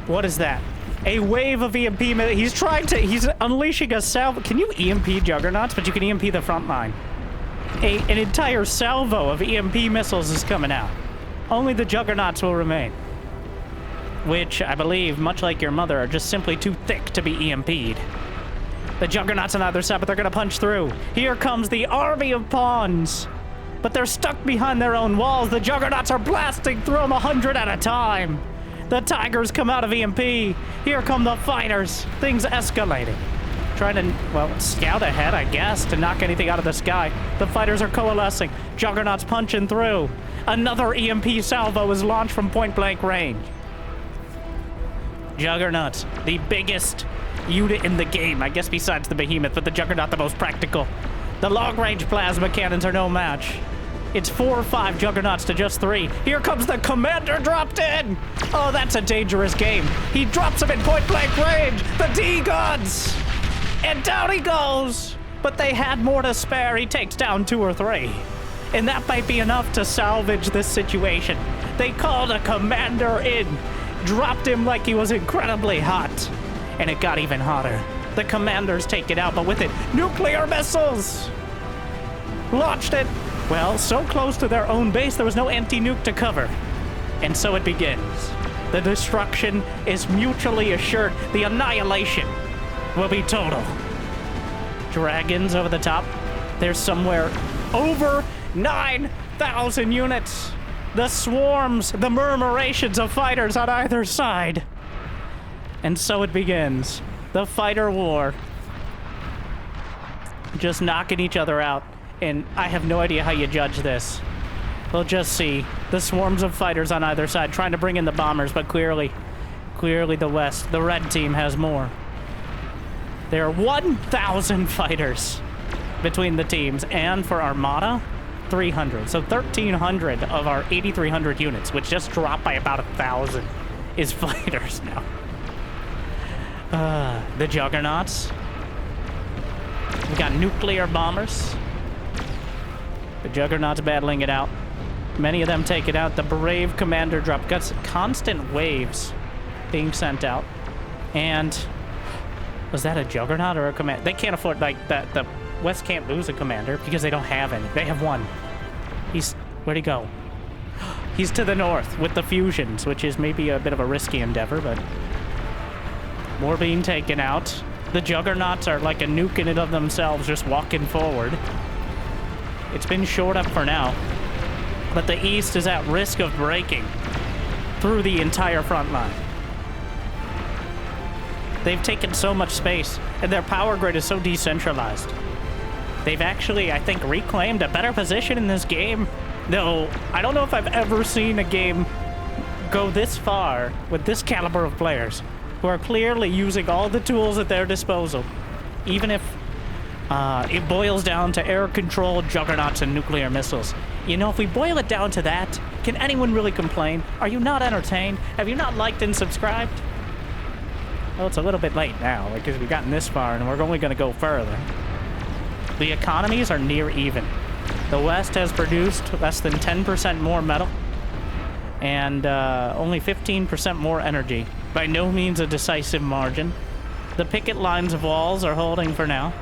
What is that? A wave of EMP. He's unleashing a salvo. Can you EMP juggernauts? But you can EMP the front line. An entire salvo of EMP missiles is coming out. Only the juggernauts will remain. Which, I believe, much like your mother, are just simply too thick to be EMP'd. The juggernauts on either side, but they're gonna punch through. Here comes the army of pawns. But they're stuck behind their own walls. The juggernauts are blasting through them 100 at a time. The tigers come out of EMP. Here come the fighters. Things escalating. Trying to, well, scout ahead, I guess, to knock anything out of the sky. The fighters are coalescing. Juggernauts punching through. Another EMP salvo is launched from point-blank range. Juggernauts, the biggest unit in the game, I guess besides the behemoth, but the Juggernaut the most practical. The long-range plasma cannons are no match. It's 4 or 5 juggernauts to just 3. Here comes the commander dropped in. Oh, that's a dangerous game. He drops him in point-blank range. The D-guns. And down he goes. But they had more to spare. He takes down 2 or 3. And that might be enough to salvage this situation. They called a commander in. Dropped him like he was incredibly hot. And it got even hotter. The commanders take it out, but with it, nuclear missiles. Launched it. Well, so close to their own base, there was no anti-nuke to cover. And so it begins. The destruction is mutually assured. The annihilation will be total. Dragons over the top. There's somewhere over 9,000 units. The swarms, the murmurations of fighters on either side. And so it begins. The fighter war. Just knocking each other out. And I have no idea how you judge this. We'll just see. The swarms of fighters on either side trying to bring in the bombers, but clearly the West, the red team has more. There are 1,000 fighters between the teams, and for Armada, 300. So 1,300 of our 8,300 units, which just dropped by about 1,000, is fighters now. The Juggernauts. We got nuclear bombers. The Juggernauts battling it out. Many of them take it out. The brave commander drop. Got constant waves being sent out. And was that a Juggernaut or a commander? They can't afford, like, that. The West can't lose a commander because they don't have any. They have one. Where'd he go? He's to the north with the fusions, which is maybe a bit of a risky endeavor, but more being taken out. The juggernauts are like a nuke in and of themselves, just walking forward. It's been shored up for now, but the east is at risk of breaking through the entire front line. They've taken so much space, and their power grid is so decentralized. They've actually, I think, reclaimed a better position in this game. Though, I don't know if I've ever seen a game go this far with this caliber of players who are clearly using all the tools at their disposal, even if it boils down to air-controlled juggernauts and nuclear missiles. You know, if we boil it down to that, can anyone really complain? Are you not entertained? Have you not liked and subscribed? Well, it's a little bit late now, because we've gotten this far, and we're only going to go further. The economies are near even. The West has produced less than 10% more metal, and only 15% more energy. By no means a decisive margin. The picket lines of walls are holding for now.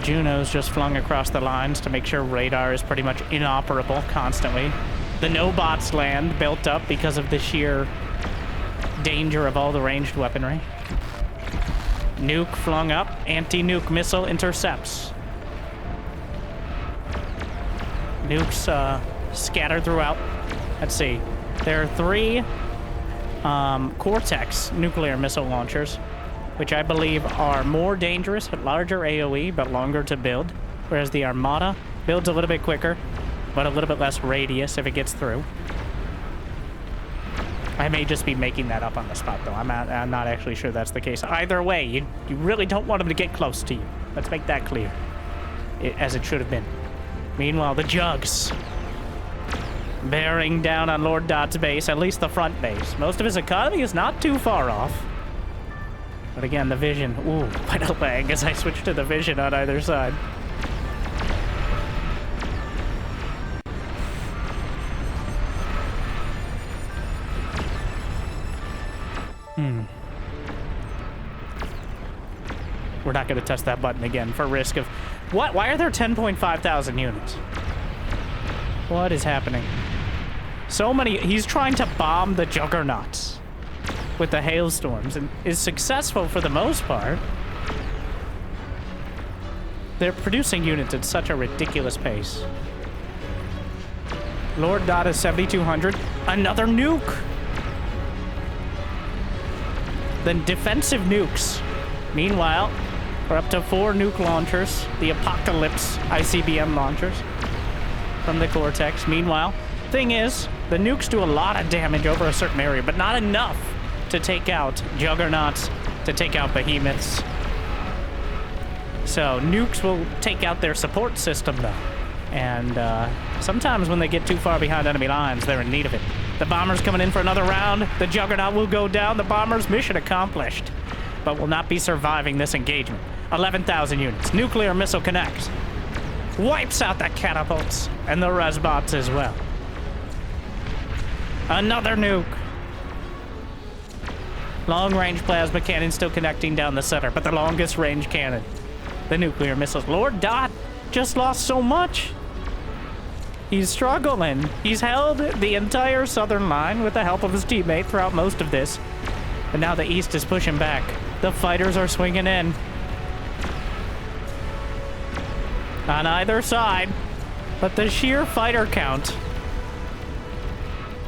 Juno's just flung across the lines to make sure radar is pretty much inoperable constantly. The no-bots land built up because of the sheer danger of all the ranged weaponry. Nuke flung up. Anti-nuke missile intercepts. Nukes scattered throughout. Let's see. There are 3 Cortex nuclear missile launchers, which I believe are more dangerous, larger AoE, but longer to build. Whereas the Armada builds a little bit quicker, but a little bit less radius if it gets through. I may just be making that up on the spot, though. I'm not actually sure that's the case. Either way, you really don't want them to get close to you. Let's make that clear, as it should have been. Meanwhile, the Jugs bearing down on Lord Dot's base, at least the front base. Most of his economy is not too far off. But again, the vision. Ooh, quite a lag as I switch to the vision on either side. We're not going to test that button again for risk of... What? Why are there 10.5 thousand units? What is happening? So many... He's trying to bomb the juggernauts with the hailstorms and is successful for the most part. They're producing units at such a ridiculous pace. Lord Dot is 7,200. Another nuke! Then defensive nukes. Meanwhile, we're up to 4 nuke launchers. The Apocalypse ICBM launchers from the Cortex. Meanwhile, thing is, the nukes do a lot of damage over a certain area, but not enough to take out juggernauts, to take out behemoths. So nukes will take out their support system, though. And sometimes when they get too far behind enemy lines, they're in need of it. The bomber's coming in for another round. The juggernaut will go down. The bomber's mission accomplished, but will not be surviving this engagement. 11,000 units. Nuclear missile connects. Wipes out the catapults and the resbots as well. Another nuke. Long-range plasma cannon still connecting down the center, but the longest range cannon. The nuclear missiles. Lord Dot just lost so much. He's struggling. He's held the entire southern line with the help of his teammate throughout most of this. But now the east is pushing back. The fighters are swinging in. On either side. But the sheer fighter count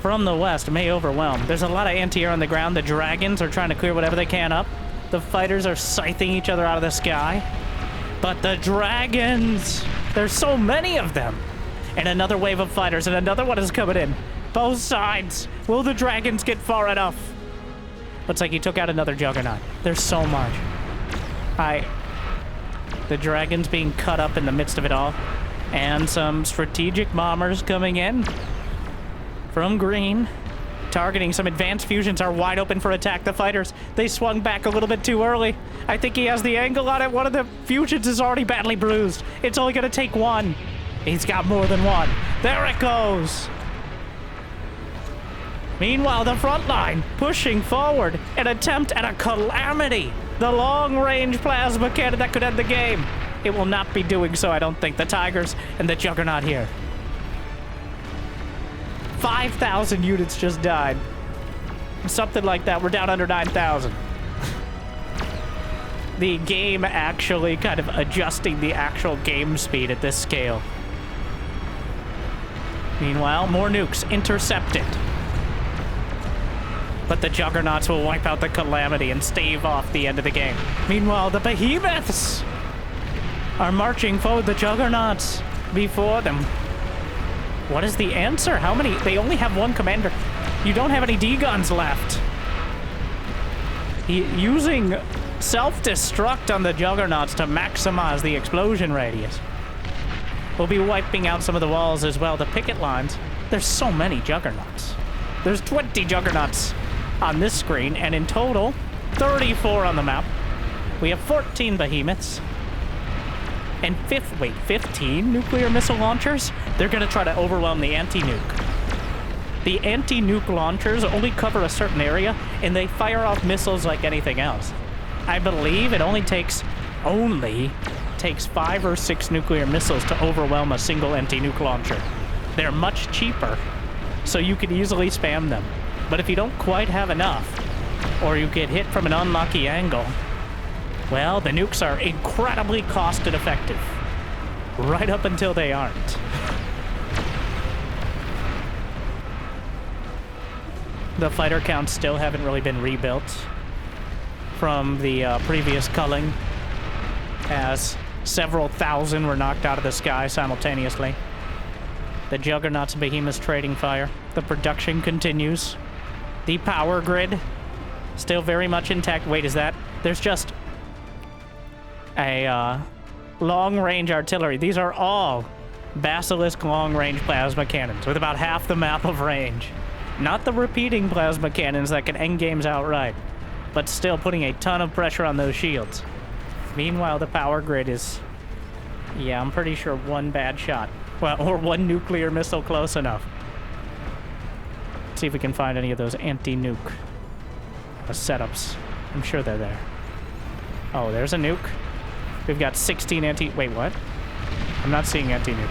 from the west may overwhelm. There's a lot of anti-air on the ground. The dragons are trying to clear whatever they can up. The fighters are scything each other out of the sky. But the dragons, there's so many of them. And another wave of fighters, and another one is coming in. Both sides. Will the dragons get far enough? Looks like he took out another juggernaut. There's so much. The dragons being cut up in the midst of it all. And some strategic bombers coming in from green. Targeting some advanced fusions are wide open for attack. The fighters, they swung back a little bit too early. I think he has the angle on it. One of the fusions is already badly bruised. It's only going to take one. He's got more than one. There it goes. Meanwhile, the front line pushing forward. An attempt at a calamity. The long-range plasma cannon that could end the game. It will not be doing so, I don't think. The Tigers and the Juggernaut here. 5,000 units just died. Something like that. We're down under 9,000. The game actually kind of adjusting the actual game speed at this scale. Meanwhile, more nukes intercepted. But the Juggernauts will wipe out the Calamity and stave off the end of the game. Meanwhile, the Behemoths are marching forward, the Juggernauts before them. What is the answer? How many? They only have one commander. You don't have any D-guns left. Using self-destruct on the Juggernauts to maximize the explosion radius. We'll be wiping out some of the walls as well. The picket lines. There's so many Juggernauts. There's 20 Juggernauts on this screen, and in total, 34 on the map. We have 14 Behemoths. And 15 nuclear missile launchers? They're gonna try to overwhelm the anti-nuke. The anti-nuke launchers only cover a certain area, and they fire off missiles like anything else. I believe it only takes 5 or 6 nuclear missiles to overwhelm a single anti-nuke launcher. They're much cheaper, so you can easily spam them. But if you don't quite have enough, or you get hit from an unlucky angle, well, the nukes are incredibly cost effective. Right up until they aren't. The fighter counts still haven't really been rebuilt from the previous culling, as several thousand were knocked out of the sky simultaneously. The Juggernauts and Behemoths trading fire. The production continues. The power grid still very much intact. Wait, is that? There's just a long-range artillery. These are all Basilisk long-range plasma cannons with about half the map of range. Not the repeating plasma cannons that can end games outright, but still putting a ton of pressure on those shields. Meanwhile, the power grid is, yeah, I'm pretty sure one bad shot. Well, or one nuclear missile close enough. Let's see if we can find any of those anti-nuke setups. I'm sure they're there. Oh, there's a nuke. We've got 16 wait, what? I'm not seeing anti-nuke.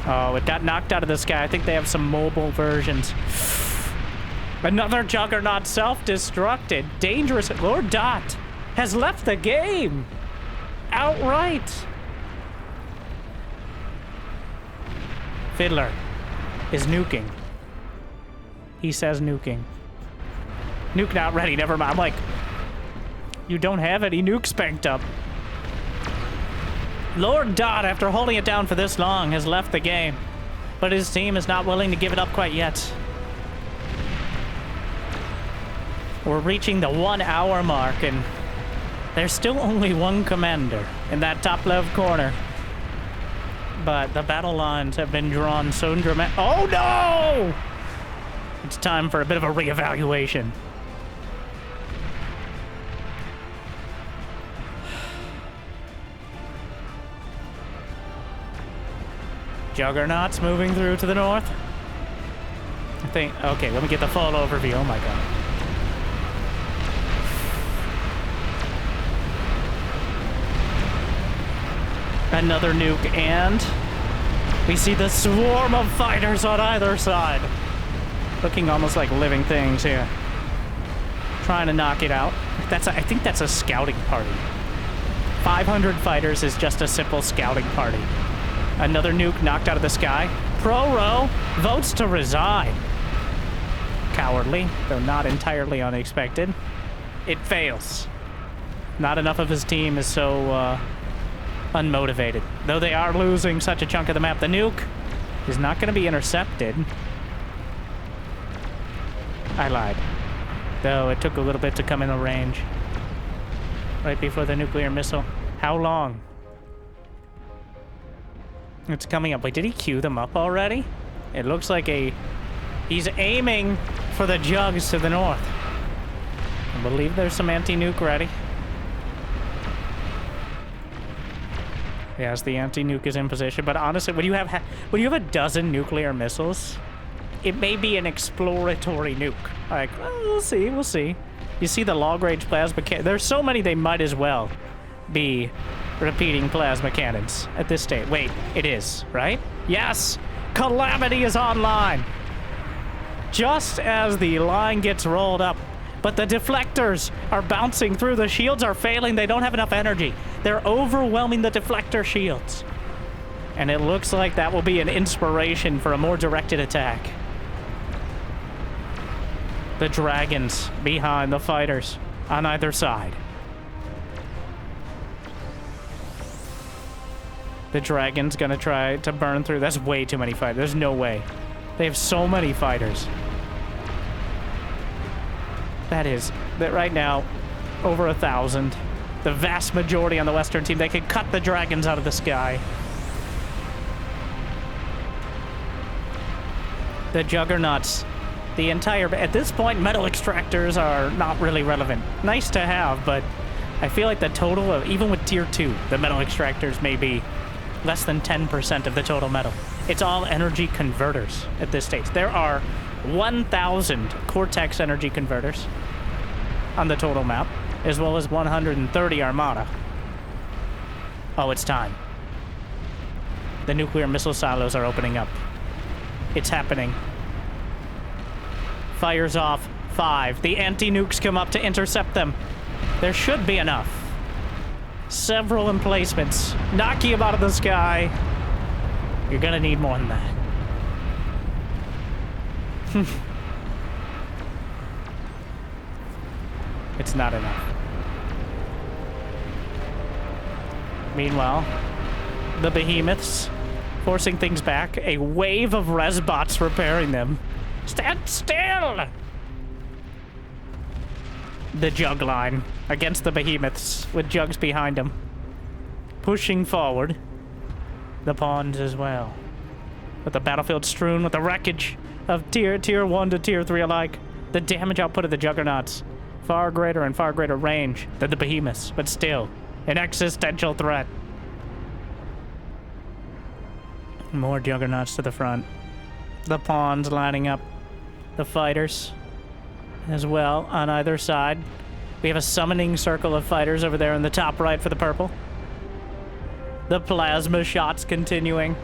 Oh, it got knocked out of the sky. I think they have some mobile versions. Another Juggernaut self-destructed. Dangerous. Lord Dot has left the game. Outright. Fiddler is nuking. He says nuking. Nuke not ready. Never mind. I'm like, you don't have any nukes banked up. Lord Dot, after holding it down for this long, has left the game. But his team is not willing to give it up quite yet. We're reaching the 1 hour mark, and there's still only one commander in that top left corner. But the battle lines have been drawn so dramatic. Oh no! It's time for a bit of a reevaluation. Juggernauts moving through to the north. I think, okay, let me get the full overview. Oh my god. Another nuke, and we see the swarm of fighters on either side. Looking almost like living things here. Trying to knock it out. I think that's a scouting party. 500 fighters is just a simple scouting party. Another nuke knocked out of the sky. Pro-Ro votes to resign. Cowardly, though not entirely unexpected. It fails. Not enough of his team is so unmotivated. Though they are losing such a chunk of the map, the nuke is not going to be intercepted. I lied. Though it took a little bit to come in the range. Right before the nuclear missile. How long? It's coming up. Wait, did he queue them up already? It looks like he's aiming for the jugs to the north. I believe there's some anti-nuke ready. Yes, the anti-nuke is in position, but honestly, when you have a dozen nuclear missiles, it may be an exploratory nuke. Like, well, we'll see. You see the long-range plasma cannon. There's so many they might as well be repeating plasma cannons at this stage. Wait, it is, right? Yes! Calamity is online! just as the line gets rolled up. But the deflectors are bouncing through. The shields are failing. They don't have enough energy. They're overwhelming the deflector shields. And it looks like that will be an inspiration for a more directed attack. The dragons behind the fighters on either side. The dragon's gonna try to burn through. That's way too many fighters. There's no way. They have so many fighters. That right now, over 1,000. The vast majority on the Western team. They can cut the dragons out of the sky. The juggernauts, the entire... At this point, metal extractors are not really relevant. Nice to have, but I feel like the total of... Even with tier 2, the metal extractors may be less than 10% of the total metal. It's all energy converters at this stage. There are 1,000 Cortex energy converters on the total map, as well as 130 Armada. Oh, it's time. The nuclear missile silos are opening up. It's happening. Fires off. 5. The anti-nukes come up to intercept them. There should be enough. Several emplacements. Knocking them out of the sky. You're gonna need more than that. It's not enough. Meanwhile, the behemoths forcing things back. A wave of resbots repairing them. Stand still! The jug line against the behemoths with jugs behind them. Pushing forward. The pawns as well. With the battlefield strewn with the wreckage of tier 1 to tier 3 alike. The damage output of the juggernauts. Far greater and far greater range than the behemoths, but still an existential threat. More juggernauts to the front. The pawns lining up. The fighters as well on either side. We have a summoning circle of fighters over there in the top right for the purple. The plasma shots continuing.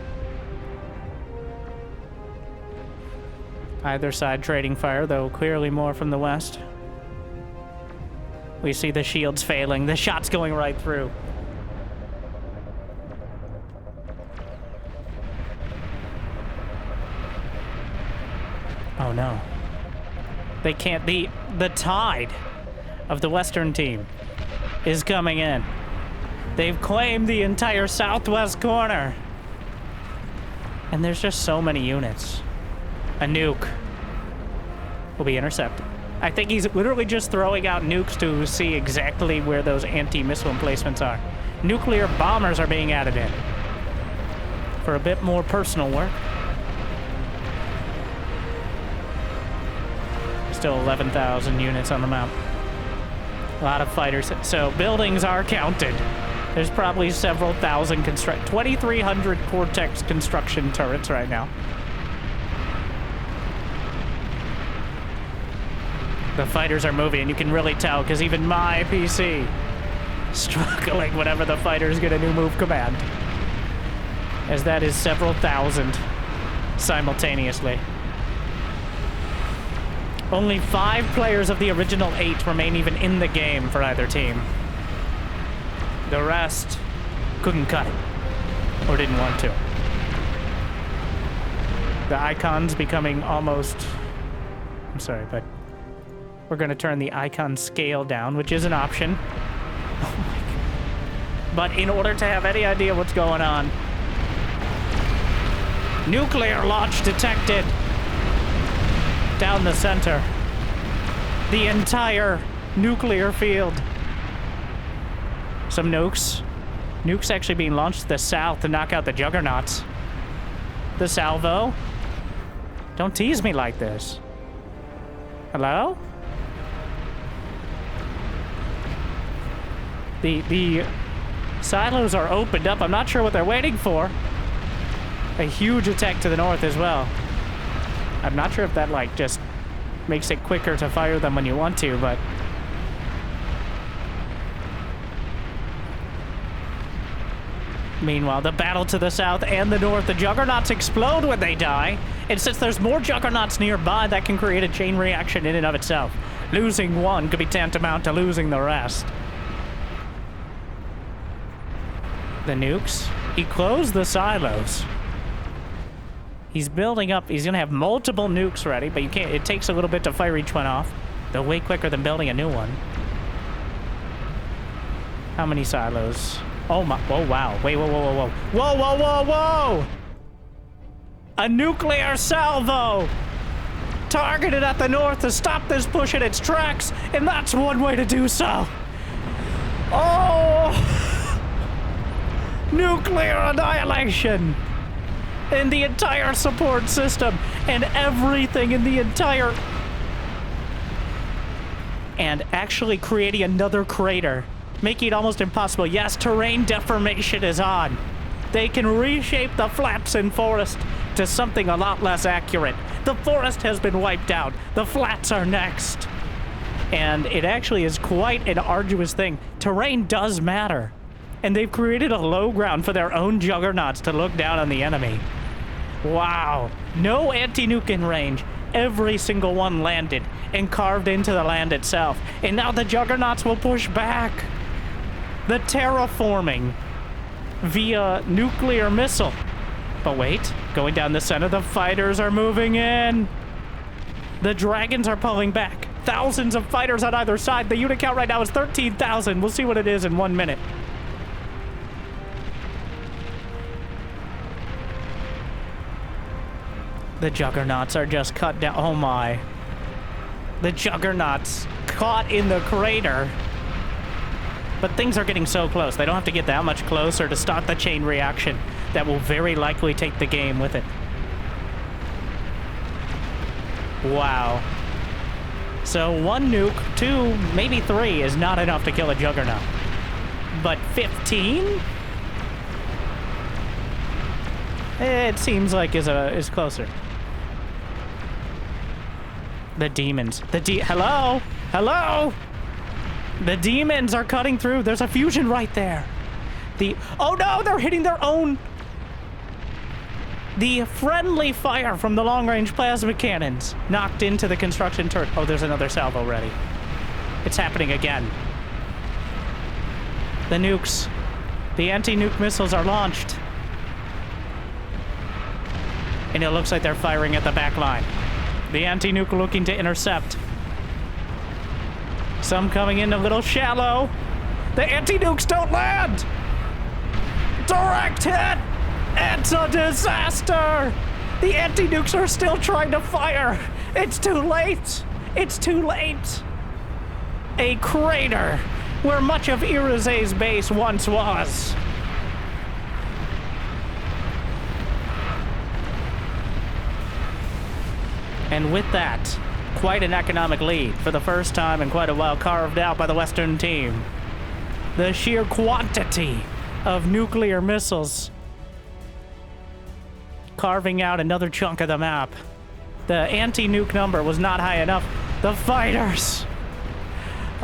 Either side trading fire, though clearly more from the west. We see the shields failing, the shots going right through. Oh no. They can't be. The tide of the Western team is coming in. They've claimed the entire southwest corner. And there's just so many units. A nuke will be intercepted. I think he's literally just throwing out nukes to see exactly where those anti-missile emplacements are. Nuclear bombers are being added in for a bit more personal work. Still 11,000 units on the map. A lot of fighters. So buildings are counted. There's probably several thousand 2,300 Cortex construction turrets right now. The fighters are moving, and you can really tell, because even my PC struggling whenever the fighters get a new move command. As that is several thousand simultaneously. Only 5 players of the original 8 remain even in the game for either team. The rest couldn't cut it, or didn't want to. The icon's becoming almost... I'm sorry, but... We're going to turn the icon scale down, which is an option. Oh my God. But in order to have any idea what's going on... Nuclear launch detected! Down the center. The entire nuclear field. Some nukes. Nukes actually being launched to the south to knock out the juggernauts. The salvo? Don't tease me like this. Hello? The silos are opened up. I'm not sure what they're waiting for. A huge attack to the north as well. I'm not sure if that, like, just makes it quicker to fire them when you want to, but... Meanwhile, the battle to the south and the north, the juggernauts explode when they die. And since there's more juggernauts nearby, that can create a chain reaction in and of itself. Losing one could be tantamount to losing the rest. The nukes. He closed the silos. He's building up. He's going to have multiple nukes ready, but you can't. It takes a little bit to fire each one off. They're way quicker than building a new one. How many silos? Oh my, oh wow. Wait, whoa, whoa, whoa, whoa. Whoa, whoa, whoa, whoa! A nuclear salvo! Targeted at the north to stop this push in its tracks, and that's one way to do so. Oh! Nuclear annihilation! In the entire support system, and everything in the entire... And actually creating another crater. Making it almost impossible. Yes, terrain deformation is on. They can reshape the flats in forest to something a lot less accurate. The forest has been wiped out. The flats are next. And it actually is quite an arduous thing. Terrain does matter. And they've created a low ground for their own juggernauts to look down on the enemy. Wow. No anti-nuke in range. Every single one landed and carved into the land itself. And now the juggernauts will push back. The terraforming via nuclear missile. But wait, going down the center, the fighters are moving in. The dragons are pulling back. Thousands of fighters on either side. The unit count right now is 13,000. We'll see what it is in 1 minute. The juggernauts are just cut down. Oh my. The juggernauts caught in the crater. But things are getting so close. They don't have to get that much closer to start the chain reaction that will very likely take the game with it. Wow. So 1 nuke, 2, maybe 3 is not enough to kill a juggernaut. But 15? It seems like is closer. The demons. Hello? Hello? The demons are cutting through. There's a fusion right there. Oh no, they're hitting their own. The friendly fire from the long-range plasma cannons knocked into the construction turret. Oh, there's another salvo ready. It's happening again. The nukes. The anti-nuke missiles are launched. And it looks like they're firing at the back line. The anti-nuke looking to intercept. Some coming in a little shallow. The anti-nukes don't land! Direct hit! It's a disaster! The anti-nukes are still trying to fire! It's too late! It's too late! A crater where much of Irize's base once was. And with that, quite an economic lead for the first time in quite a while carved out by the Western team. The sheer quantity of nuclear missiles carving out another chunk of the map. The anti-nuke number was not high enough. The fighters!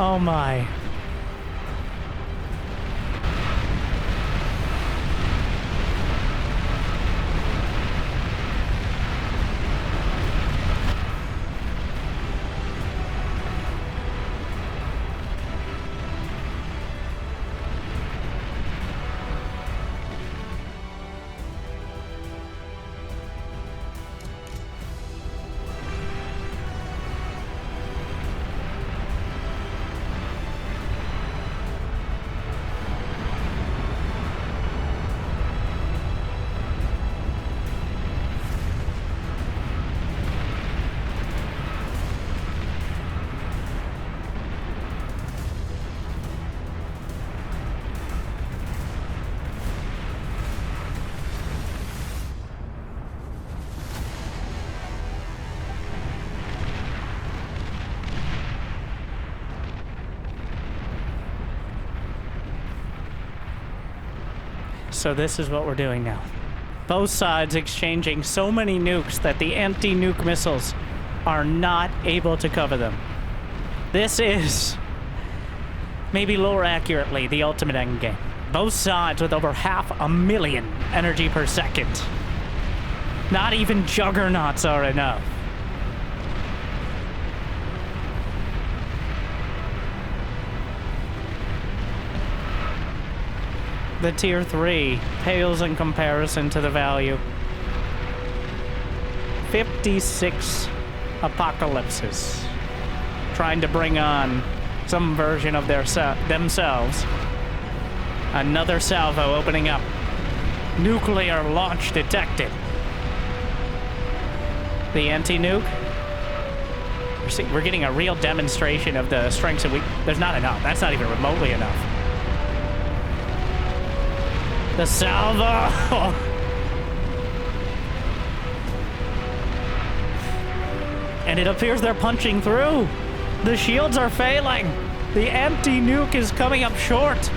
Oh my. So this is what we're doing now. Both sides exchanging so many nukes that the anti-nuke missiles are not able to cover them. This is, maybe more accurately, the ultimate endgame. Both sides with over 500,000 energy per second. Not even juggernauts are enough. The tier 3 pales in comparison to the value. 56 apocalypses. Trying to bring on some version of themselves. Another salvo opening up. Nuclear launch detected. The anti-nuke. We're getting a real demonstration of the strengths and weaknesses. There's not enough. That's not even remotely enough. The salvo! And it appears they're punching through. The shields are failing. The anti-nuke is coming up short.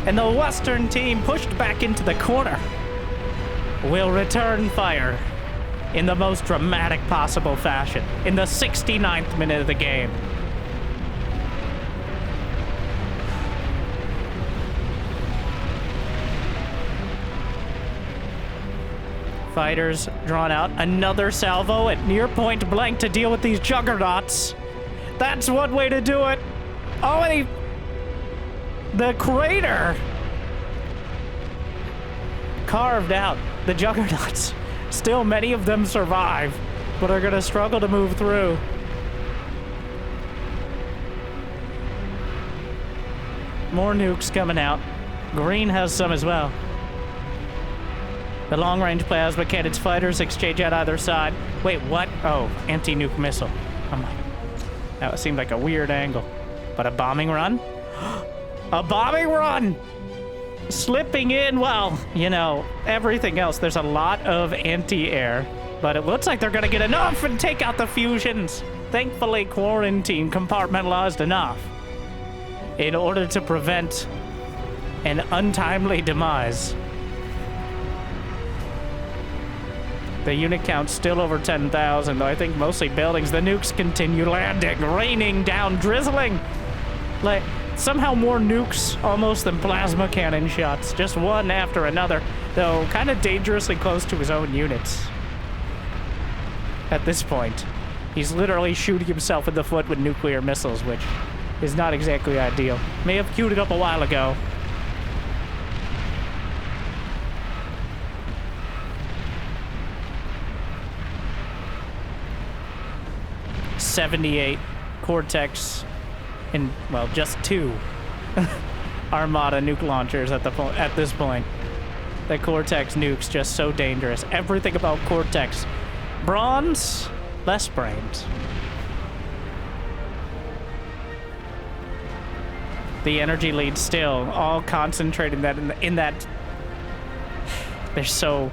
And the Western team, pushed back into the corner, will return fire in the most dramatic possible fashion in the 69th minute of the game. Fighters drawn out. Another salvo at near point blank to deal with these juggernauts. That's one way to do it. Oh, and the crater carved out the juggernauts. Still, many of them survive, but are going to struggle to move through. More nukes coming out. Green has some as well. The long-range plasma cannons fighters exchange at either side. Wait, what? Oh, anti-nuke missile. That seemed like a weird angle. But a bombing run? A bombing run! Slipping in, well, you know, everything else. There's a lot of anti-air, but it looks like they're gonna get enough and take out the fusions. Thankfully, quarantine compartmentalized enough in order to prevent an untimely demise. The unit count's still over 10,000, though I think mostly buildings. The nukes continue landing, raining down, drizzling. Like, somehow more nukes almost than plasma cannon shots. Just one after another, though kind of dangerously close to his own units. At this point, he's literally shooting himself in the foot with nuclear missiles, which is not exactly ideal. May have queued it up a while ago. '78 Cortex and, well, just 2 Armada nuke launchers at this point. The Cortex nuke's just so dangerous. Everything about Cortex. Bronze, less brains. The energy lead still, all concentrating that in that. They're so.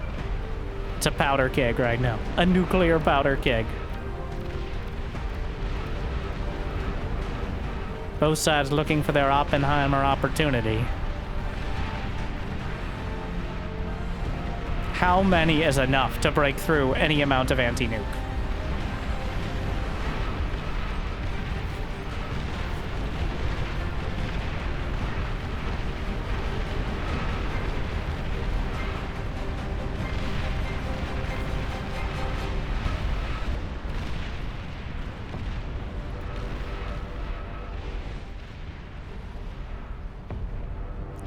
It's a powder keg right now. A nuclear powder keg. Both sides looking for their Oppenheimer opportunity. How many is enough to break through any amount of anti-nuke?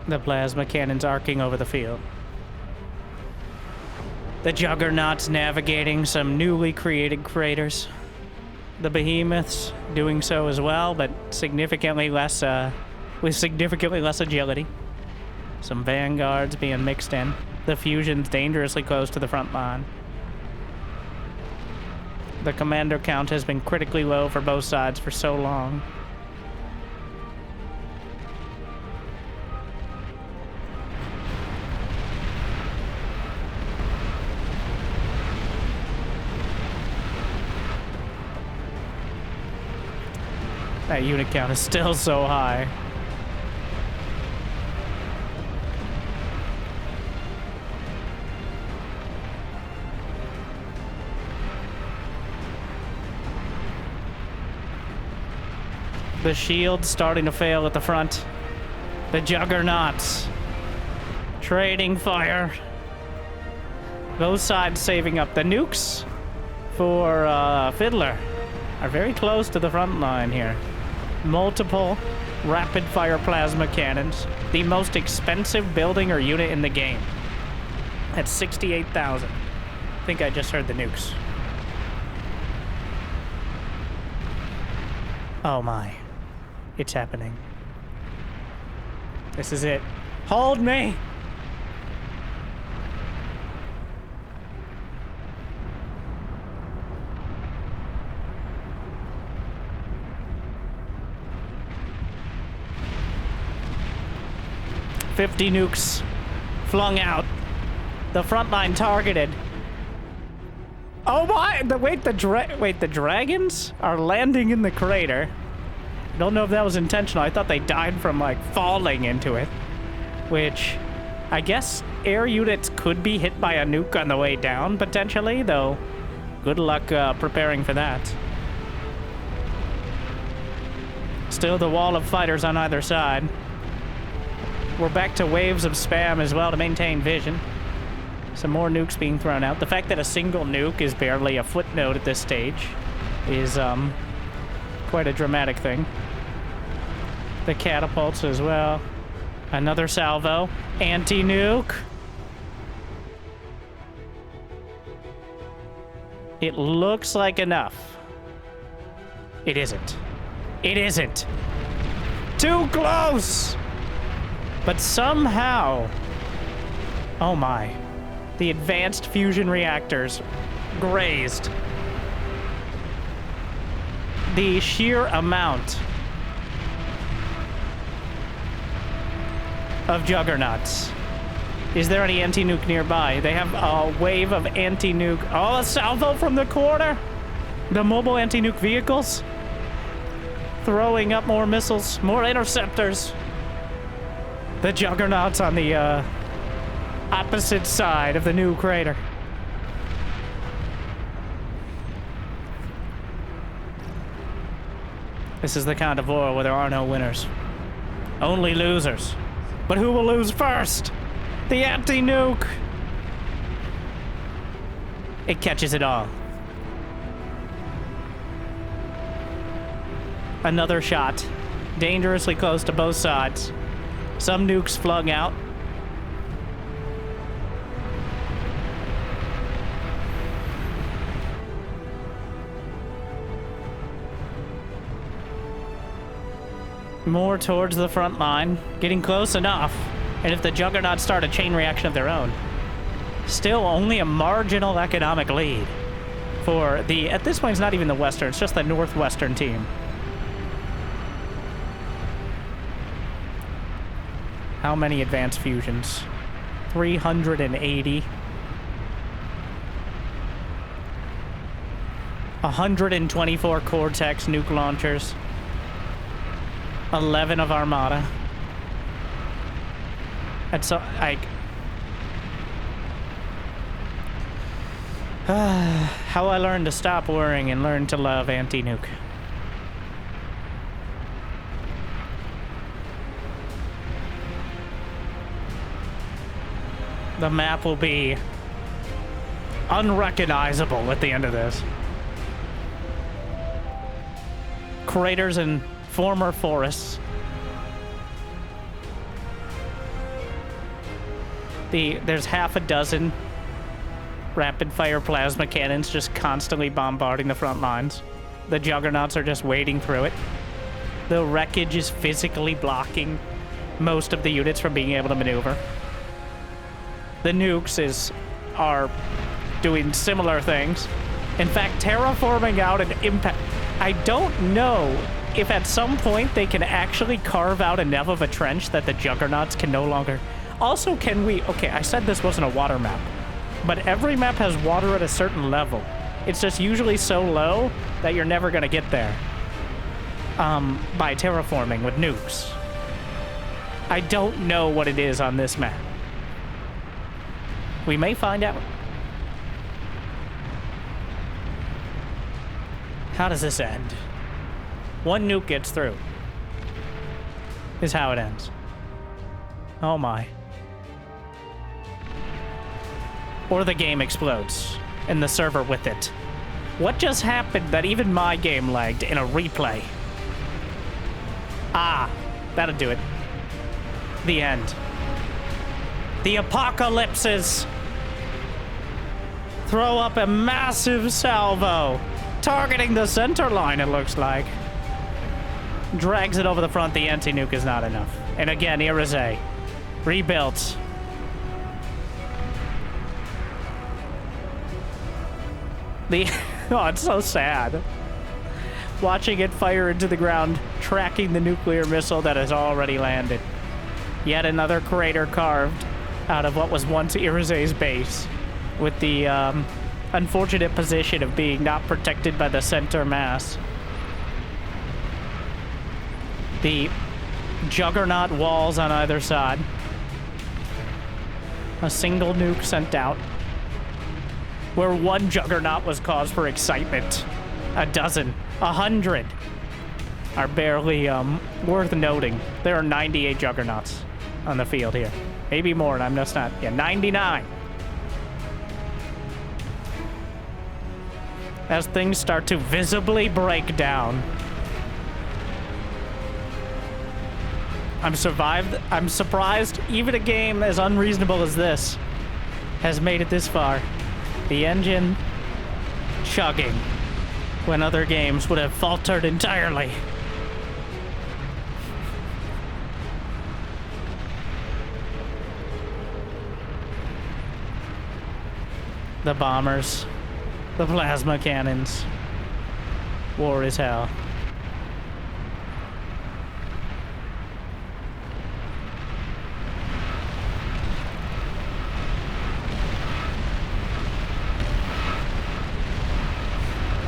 The plasma cannons arcing over the field. The juggernauts navigating some newly created craters. The behemoths doing so as well, but significantly less, with significantly less agility. Some vanguards being mixed in. The fusions dangerously close to the front line. The commander count has been critically low for both sides for so long. That unit count is still so high. The shield's starting to fail at the front. The juggernauts Trading fire. Both sides saving up. The nukes for Fiddler are very close to the front line here. Multiple rapid-fire plasma cannons. The most expensive building or unit in the game. At 68,000. I think I just heard the nukes. Oh my. It's happening. This is it. Hold me! $50 nukes flung out. The front line targeted. Oh my! Wait, the dragons are landing in the crater. I don't know if that was intentional. I thought they died from, like, falling into it. Which, I guess air units could be hit by a nuke on the way down, potentially, though good luck preparing for that. Still the wall of fighters on either side. We're back to waves of spam as well to maintain vision. Some more nukes being thrown out. The fact that a single nuke is barely a footnote at this stage is quite a dramatic thing. The catapults as well. Another salvo. Anti-nuke. It looks like enough. It isn't. It isn't. Too close! But somehow... Oh my. The advanced fusion reactors grazed. The sheer amount of juggernauts. Is there any anti-nuke nearby? They have a wave of anti-nuke. Oh, a salvo from the corner! The mobile anti-nuke vehicles. Throwing up more missiles, more interceptors. The juggernauts on the opposite side of the new crater. This is the kind of war where there are no winners. Only losers. But who will lose first? The anti-nuke! It catches it all. Another shot. Dangerously close to both sides. Some nukes flung out. More towards the front line. Getting close enough. And if the juggernauts start a chain reaction of their own. Still only a marginal economic lead. For the... At this point, it's not even the Western. It's just the Northwestern team. How many advanced fusions? 380. 124 Cortex nuke launchers. 11 of Armada. That's so, how I learned to stop worrying and learn to love anti-nuke. The map will be unrecognizable at the end of this. Craters and former forests. There's half a dozen rapid-fire plasma cannons just constantly bombarding the front lines. The juggernauts are just wading through it. The wreckage is physically blocking most of the units from being able to maneuver. The nukes are doing similar things. In fact, terraforming out an impact. I don't know if at some point they can actually carve out enough of a trench that the juggernauts can no longer... Also, can we... Okay, I said this wasn't a water map, but every map has water at a certain level. It's just usually so low that you're never going to get there by terraforming with nukes. I don't know what it is on this map. We may find out. How does this end? One nuke gets through. Is how it ends. Oh my. or the game explodes, and the server with it. What just happened that even my game lagged in a replay? Ah, that'll do it. The end. The apocalypses throw up a massive salvo, targeting the center line, it looks like. Drags it over the front. The anti-nuke is not enough. And again, Irize. Rebuilt. Oh, it's so sad. Watching it fire into the ground, tracking the nuclear missile that has already landed. Yet another crater carved out of what was once Irize's base, with the unfortunate position of being not protected by the center mass. The juggernaut walls on either side. A single nuke sent out. Where one juggernaut was cause for excitement, a dozen, 100 are barely worth noting. There are 98 juggernauts on the field here. Maybe more, and I'm just not. Yeah, 99. As things start to visibly break down. I'm surprised even a game as unreasonable as this has made it this far. The engine chugging when other games would have faltered entirely. The bombers, the plasma cannons. War is hell.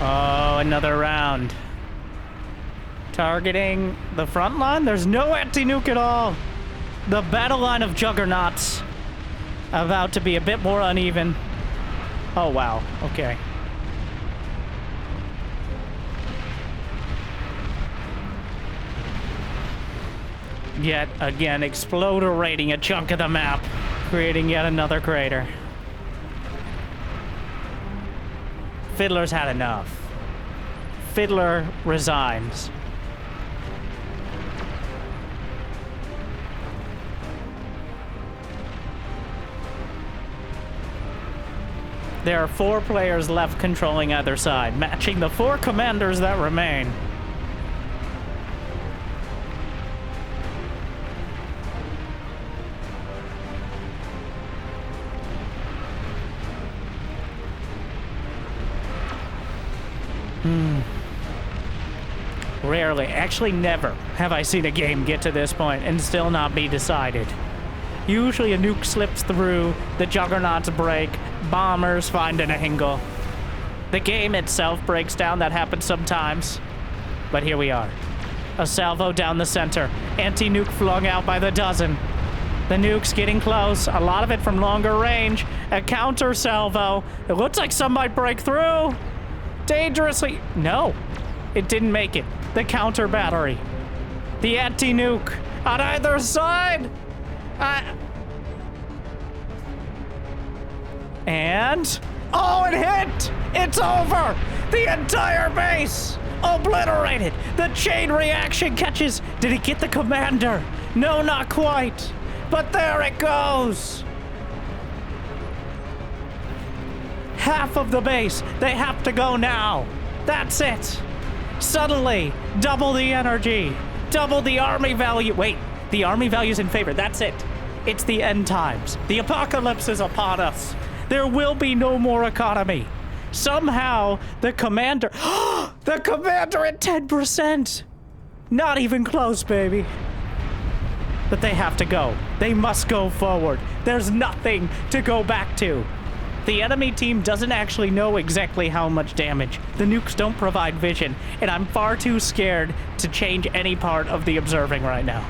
Oh, another round. Targeting the front line? There's no anti-nuke at all. The battle line of juggernauts about to be a bit more uneven. Oh, wow. Okay. Yet again, exploderating a chunk of the map, creating yet another crater. Fiddler's had enough. Fiddler resigns. There are 4 players left controlling either side, matching the 4 commanders that remain. Rarely, actually never, have I seen a game get to this point and still not be decided. Usually a nuke slips through, the juggernauts break, bombers find an angle. The game itself breaks down, that happens sometimes. But here we are. A salvo down the center, anti-nuke flung out by the dozen. The nuke's getting close, a lot of it from longer range. A counter salvo. It looks like some might break through. Dangerously. No, it didn't make it. The counter battery. The anti-nuke on either side. And oh, it hit! It's over! The entire base obliterated! The chain reaction catches. Did it get the commander? No, not quite. But there it goes. Half of the base. They have to go now. That's it. Suddenly, double the energy. Double the army value. Wait, the army value's in favor. That's it. It's the end times. The apocalypse is upon us. There will be no more economy. Somehow, the commander... the commander at 10%! Not even close, baby. But they have to go. They must go forward. There's nothing to go back to. The enemy team doesn't actually know exactly how much damage. The nukes don't provide vision, and I'm far too scared to change any part of the observing right now.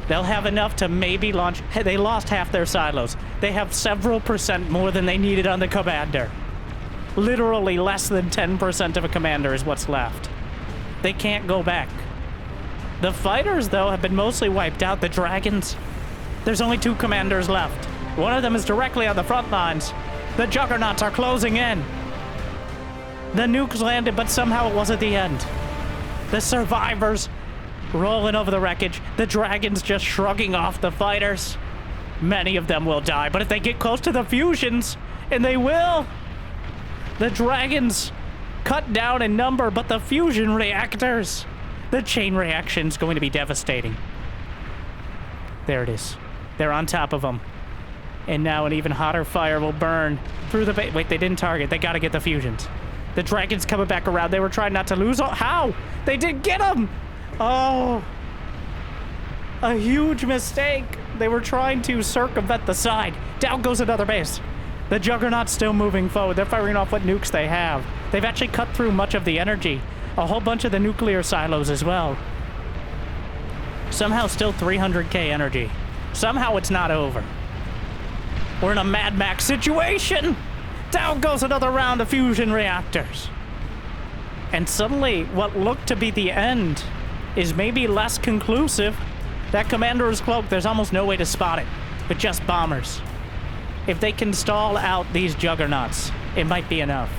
They'll have enough to maybe launch... They lost half their silos. They have several percent more than they needed on the commander. Literally less than 10% of a commander is what's left. They can't go back. The fighters, though, have been mostly wiped out. The dragons... There's only 2 commanders left. One of them is directly on the front lines. The juggernauts are closing in. The nukes landed, but somehow it wasn't the end. The survivors rolling over the wreckage. The dragons just shrugging off the fighters. Many of them will die, but if they get close to the fusions, and they will, the dragons cut down in number, but the fusion reactors, the chain reaction's going to be devastating. There it is. They're on top of them. And now an even hotter fire will burn through the base. Wait, they didn't target. They gotta get the fusions. The dragon's coming back around. They were trying not to lose. Oh, how? They didn't get them! Oh. A huge mistake. They were trying to circumvent the side. Down goes another base. The juggernaut's still moving forward. They're firing off what nukes they have. They've actually cut through much of the energy. A whole bunch of the nuclear silos as well. Somehow still 300k energy. Somehow it's not over. We're in a Mad Max situation! Down goes another round of fusion reactors. And suddenly, what looked to be the end is maybe less conclusive. That commander's cloak, there's almost no way to spot it with just bombers. If they can stall out these juggernauts, it might be enough.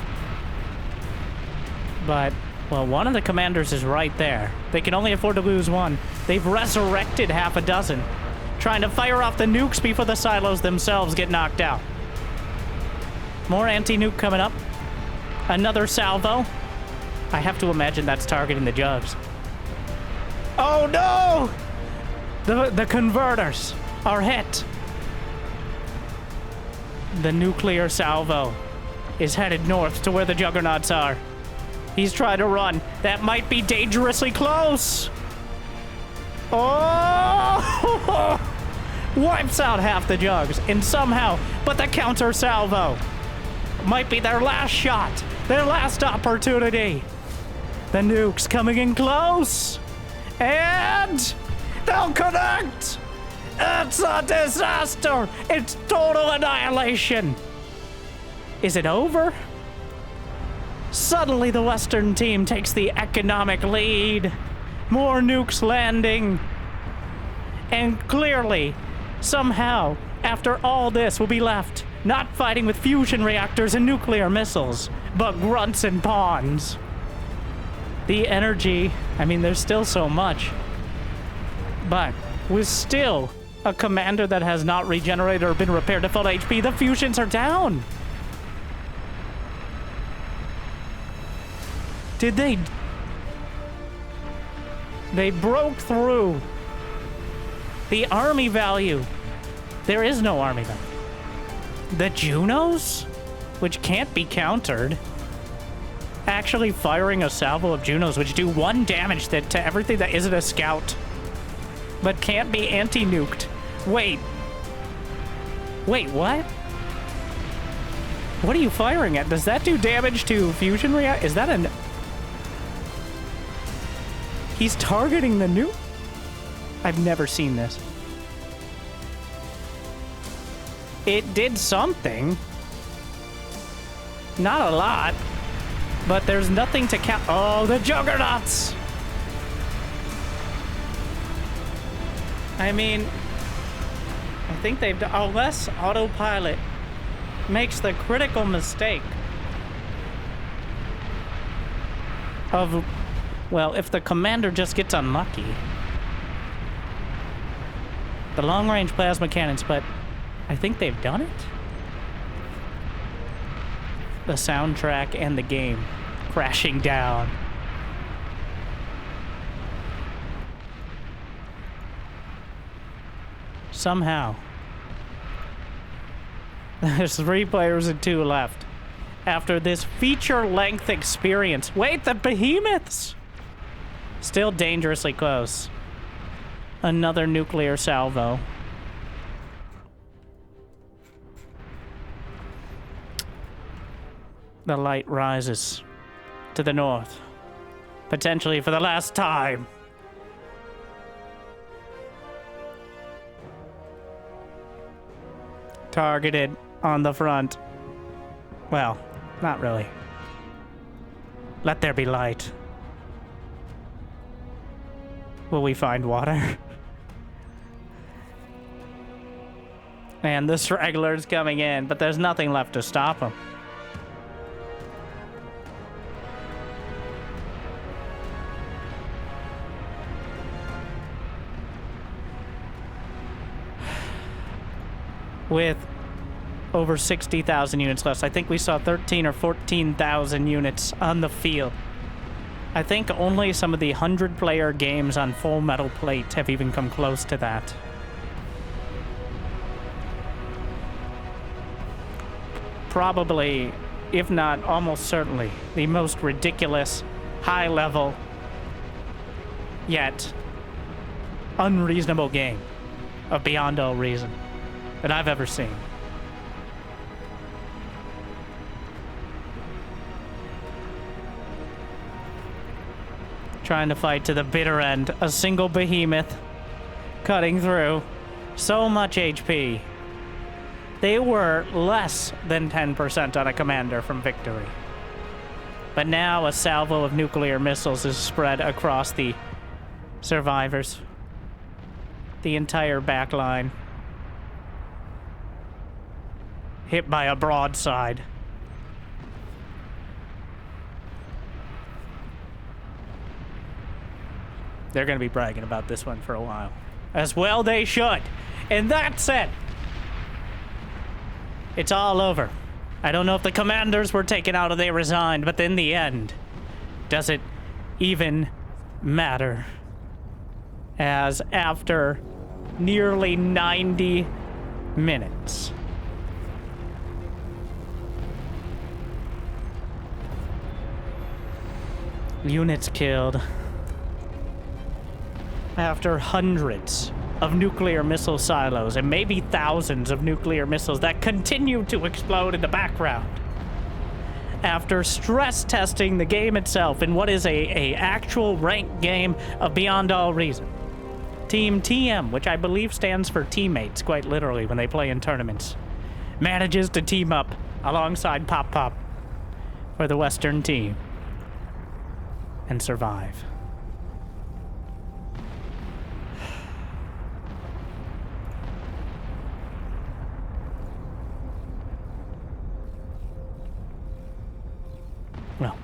But, well, one of the commanders is right there. They can only afford to lose one. They've resurrected half a dozen, trying to fire off the nukes before the silos themselves get knocked out. More anti-nuke coming up. Another salvo. I have to imagine that's targeting the jugs. Oh no! The converters are hit. The nuclear salvo is headed north to where the juggernauts are. He's trying to run. That might be dangerously close. Oh! Wipes out half the jugs, and somehow, but the counter salvo might be their last shot, their last opportunity. The nukes coming in close, and they'll connect. It's a disaster. It's total annihilation. Is it over? Suddenly, the Western team takes the economic lead. More nukes landing. And clearly, somehow, after all this, we'll be left not fighting with fusion reactors and nuclear missiles, but grunts and pawns. The energy, I mean, there's still so much. But with still a commander that has not regenerated or been repaired to full HP, the fusions are down. Did they? They broke through the army value. There is no army value. The Junos, which can't be countered, actually firing a salvo of Junos, which do 1 damage to everything that isn't a scout, but can't be anti-nuked. Wait, what? What are you firing at? Does that do damage to fusion react? Is that an... He's targeting the nuke? I've never seen this. It did something. Not a lot. But there's nothing to count. Oh, the juggernauts! I mean, I think they've done... Unless autopilot makes the critical mistake of... Well, if the commander just gets unlucky. The long-range plasma cannons, but I think they've done it? The soundtrack and the game crashing down. Somehow. There's 3 players and 2 left. After this feature-length experience. Wait, the behemoths! Still dangerously close. Another nuclear salvo. The light rises to the north. Potentially for the last time. Targeted on the front. Well, not really. Let there be light. Will we find water? And the straggler's coming in, but there's nothing left to stop him. With over 60,000 units left. I think we saw 13 or 14,000 units on the field. I think only some of the 100-player games on Full Metal Plate have even come close to that. Probably, if not almost certainly, the most ridiculous, high-level, yet unreasonable game of Beyond All Reason that I've ever seen. Trying to fight to the bitter end. A single behemoth cutting through. So much HP. They were less than 10% on a commander from victory. But now a salvo of nuclear missiles is spread across the survivors. The entire back line. Hit by a broadside. They're going to be bragging about this one for a while. As well they should. And that said, it's all over. I don't know if the commanders were taken out or they resigned, but in the end, does it even matter? As after nearly 90 minutes, units killed. After hundreds of nuclear missile silos and maybe thousands of nuclear missiles that continue to explode in the background. After stress testing the game itself in what is a actual ranked game of Beyond All Reason. Team TM, which I believe stands for teammates quite literally when they play in tournaments, manages to team up alongside Pop Pop for the Western team and survive. Well,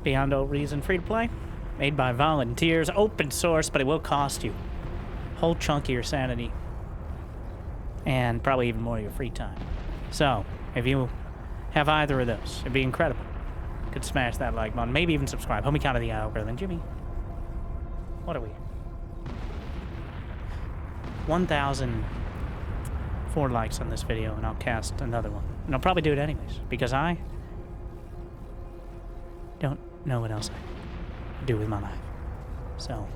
Beyond All Reason free to play, made by volunteers, open source, but it will cost you a whole chunk of your sanity and probably even more of your free time. So, if you have either of those, it'd be incredible. You could smash that like button, maybe even subscribe. Help me count the algorithm. Jimmy, what are we? 1,004 likes on this video, and I'll cast another one. And I'll probably do it anyways, because I don't know what else I do with my life. So,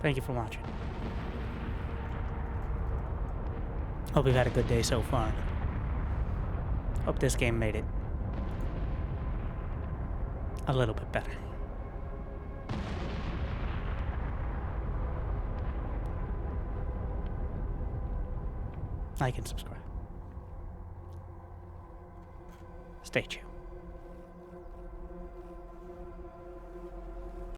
thank you for watching. Hope you've had a good day so far. Hope this game made it a little bit better. Like and subscribe. Stay tuned.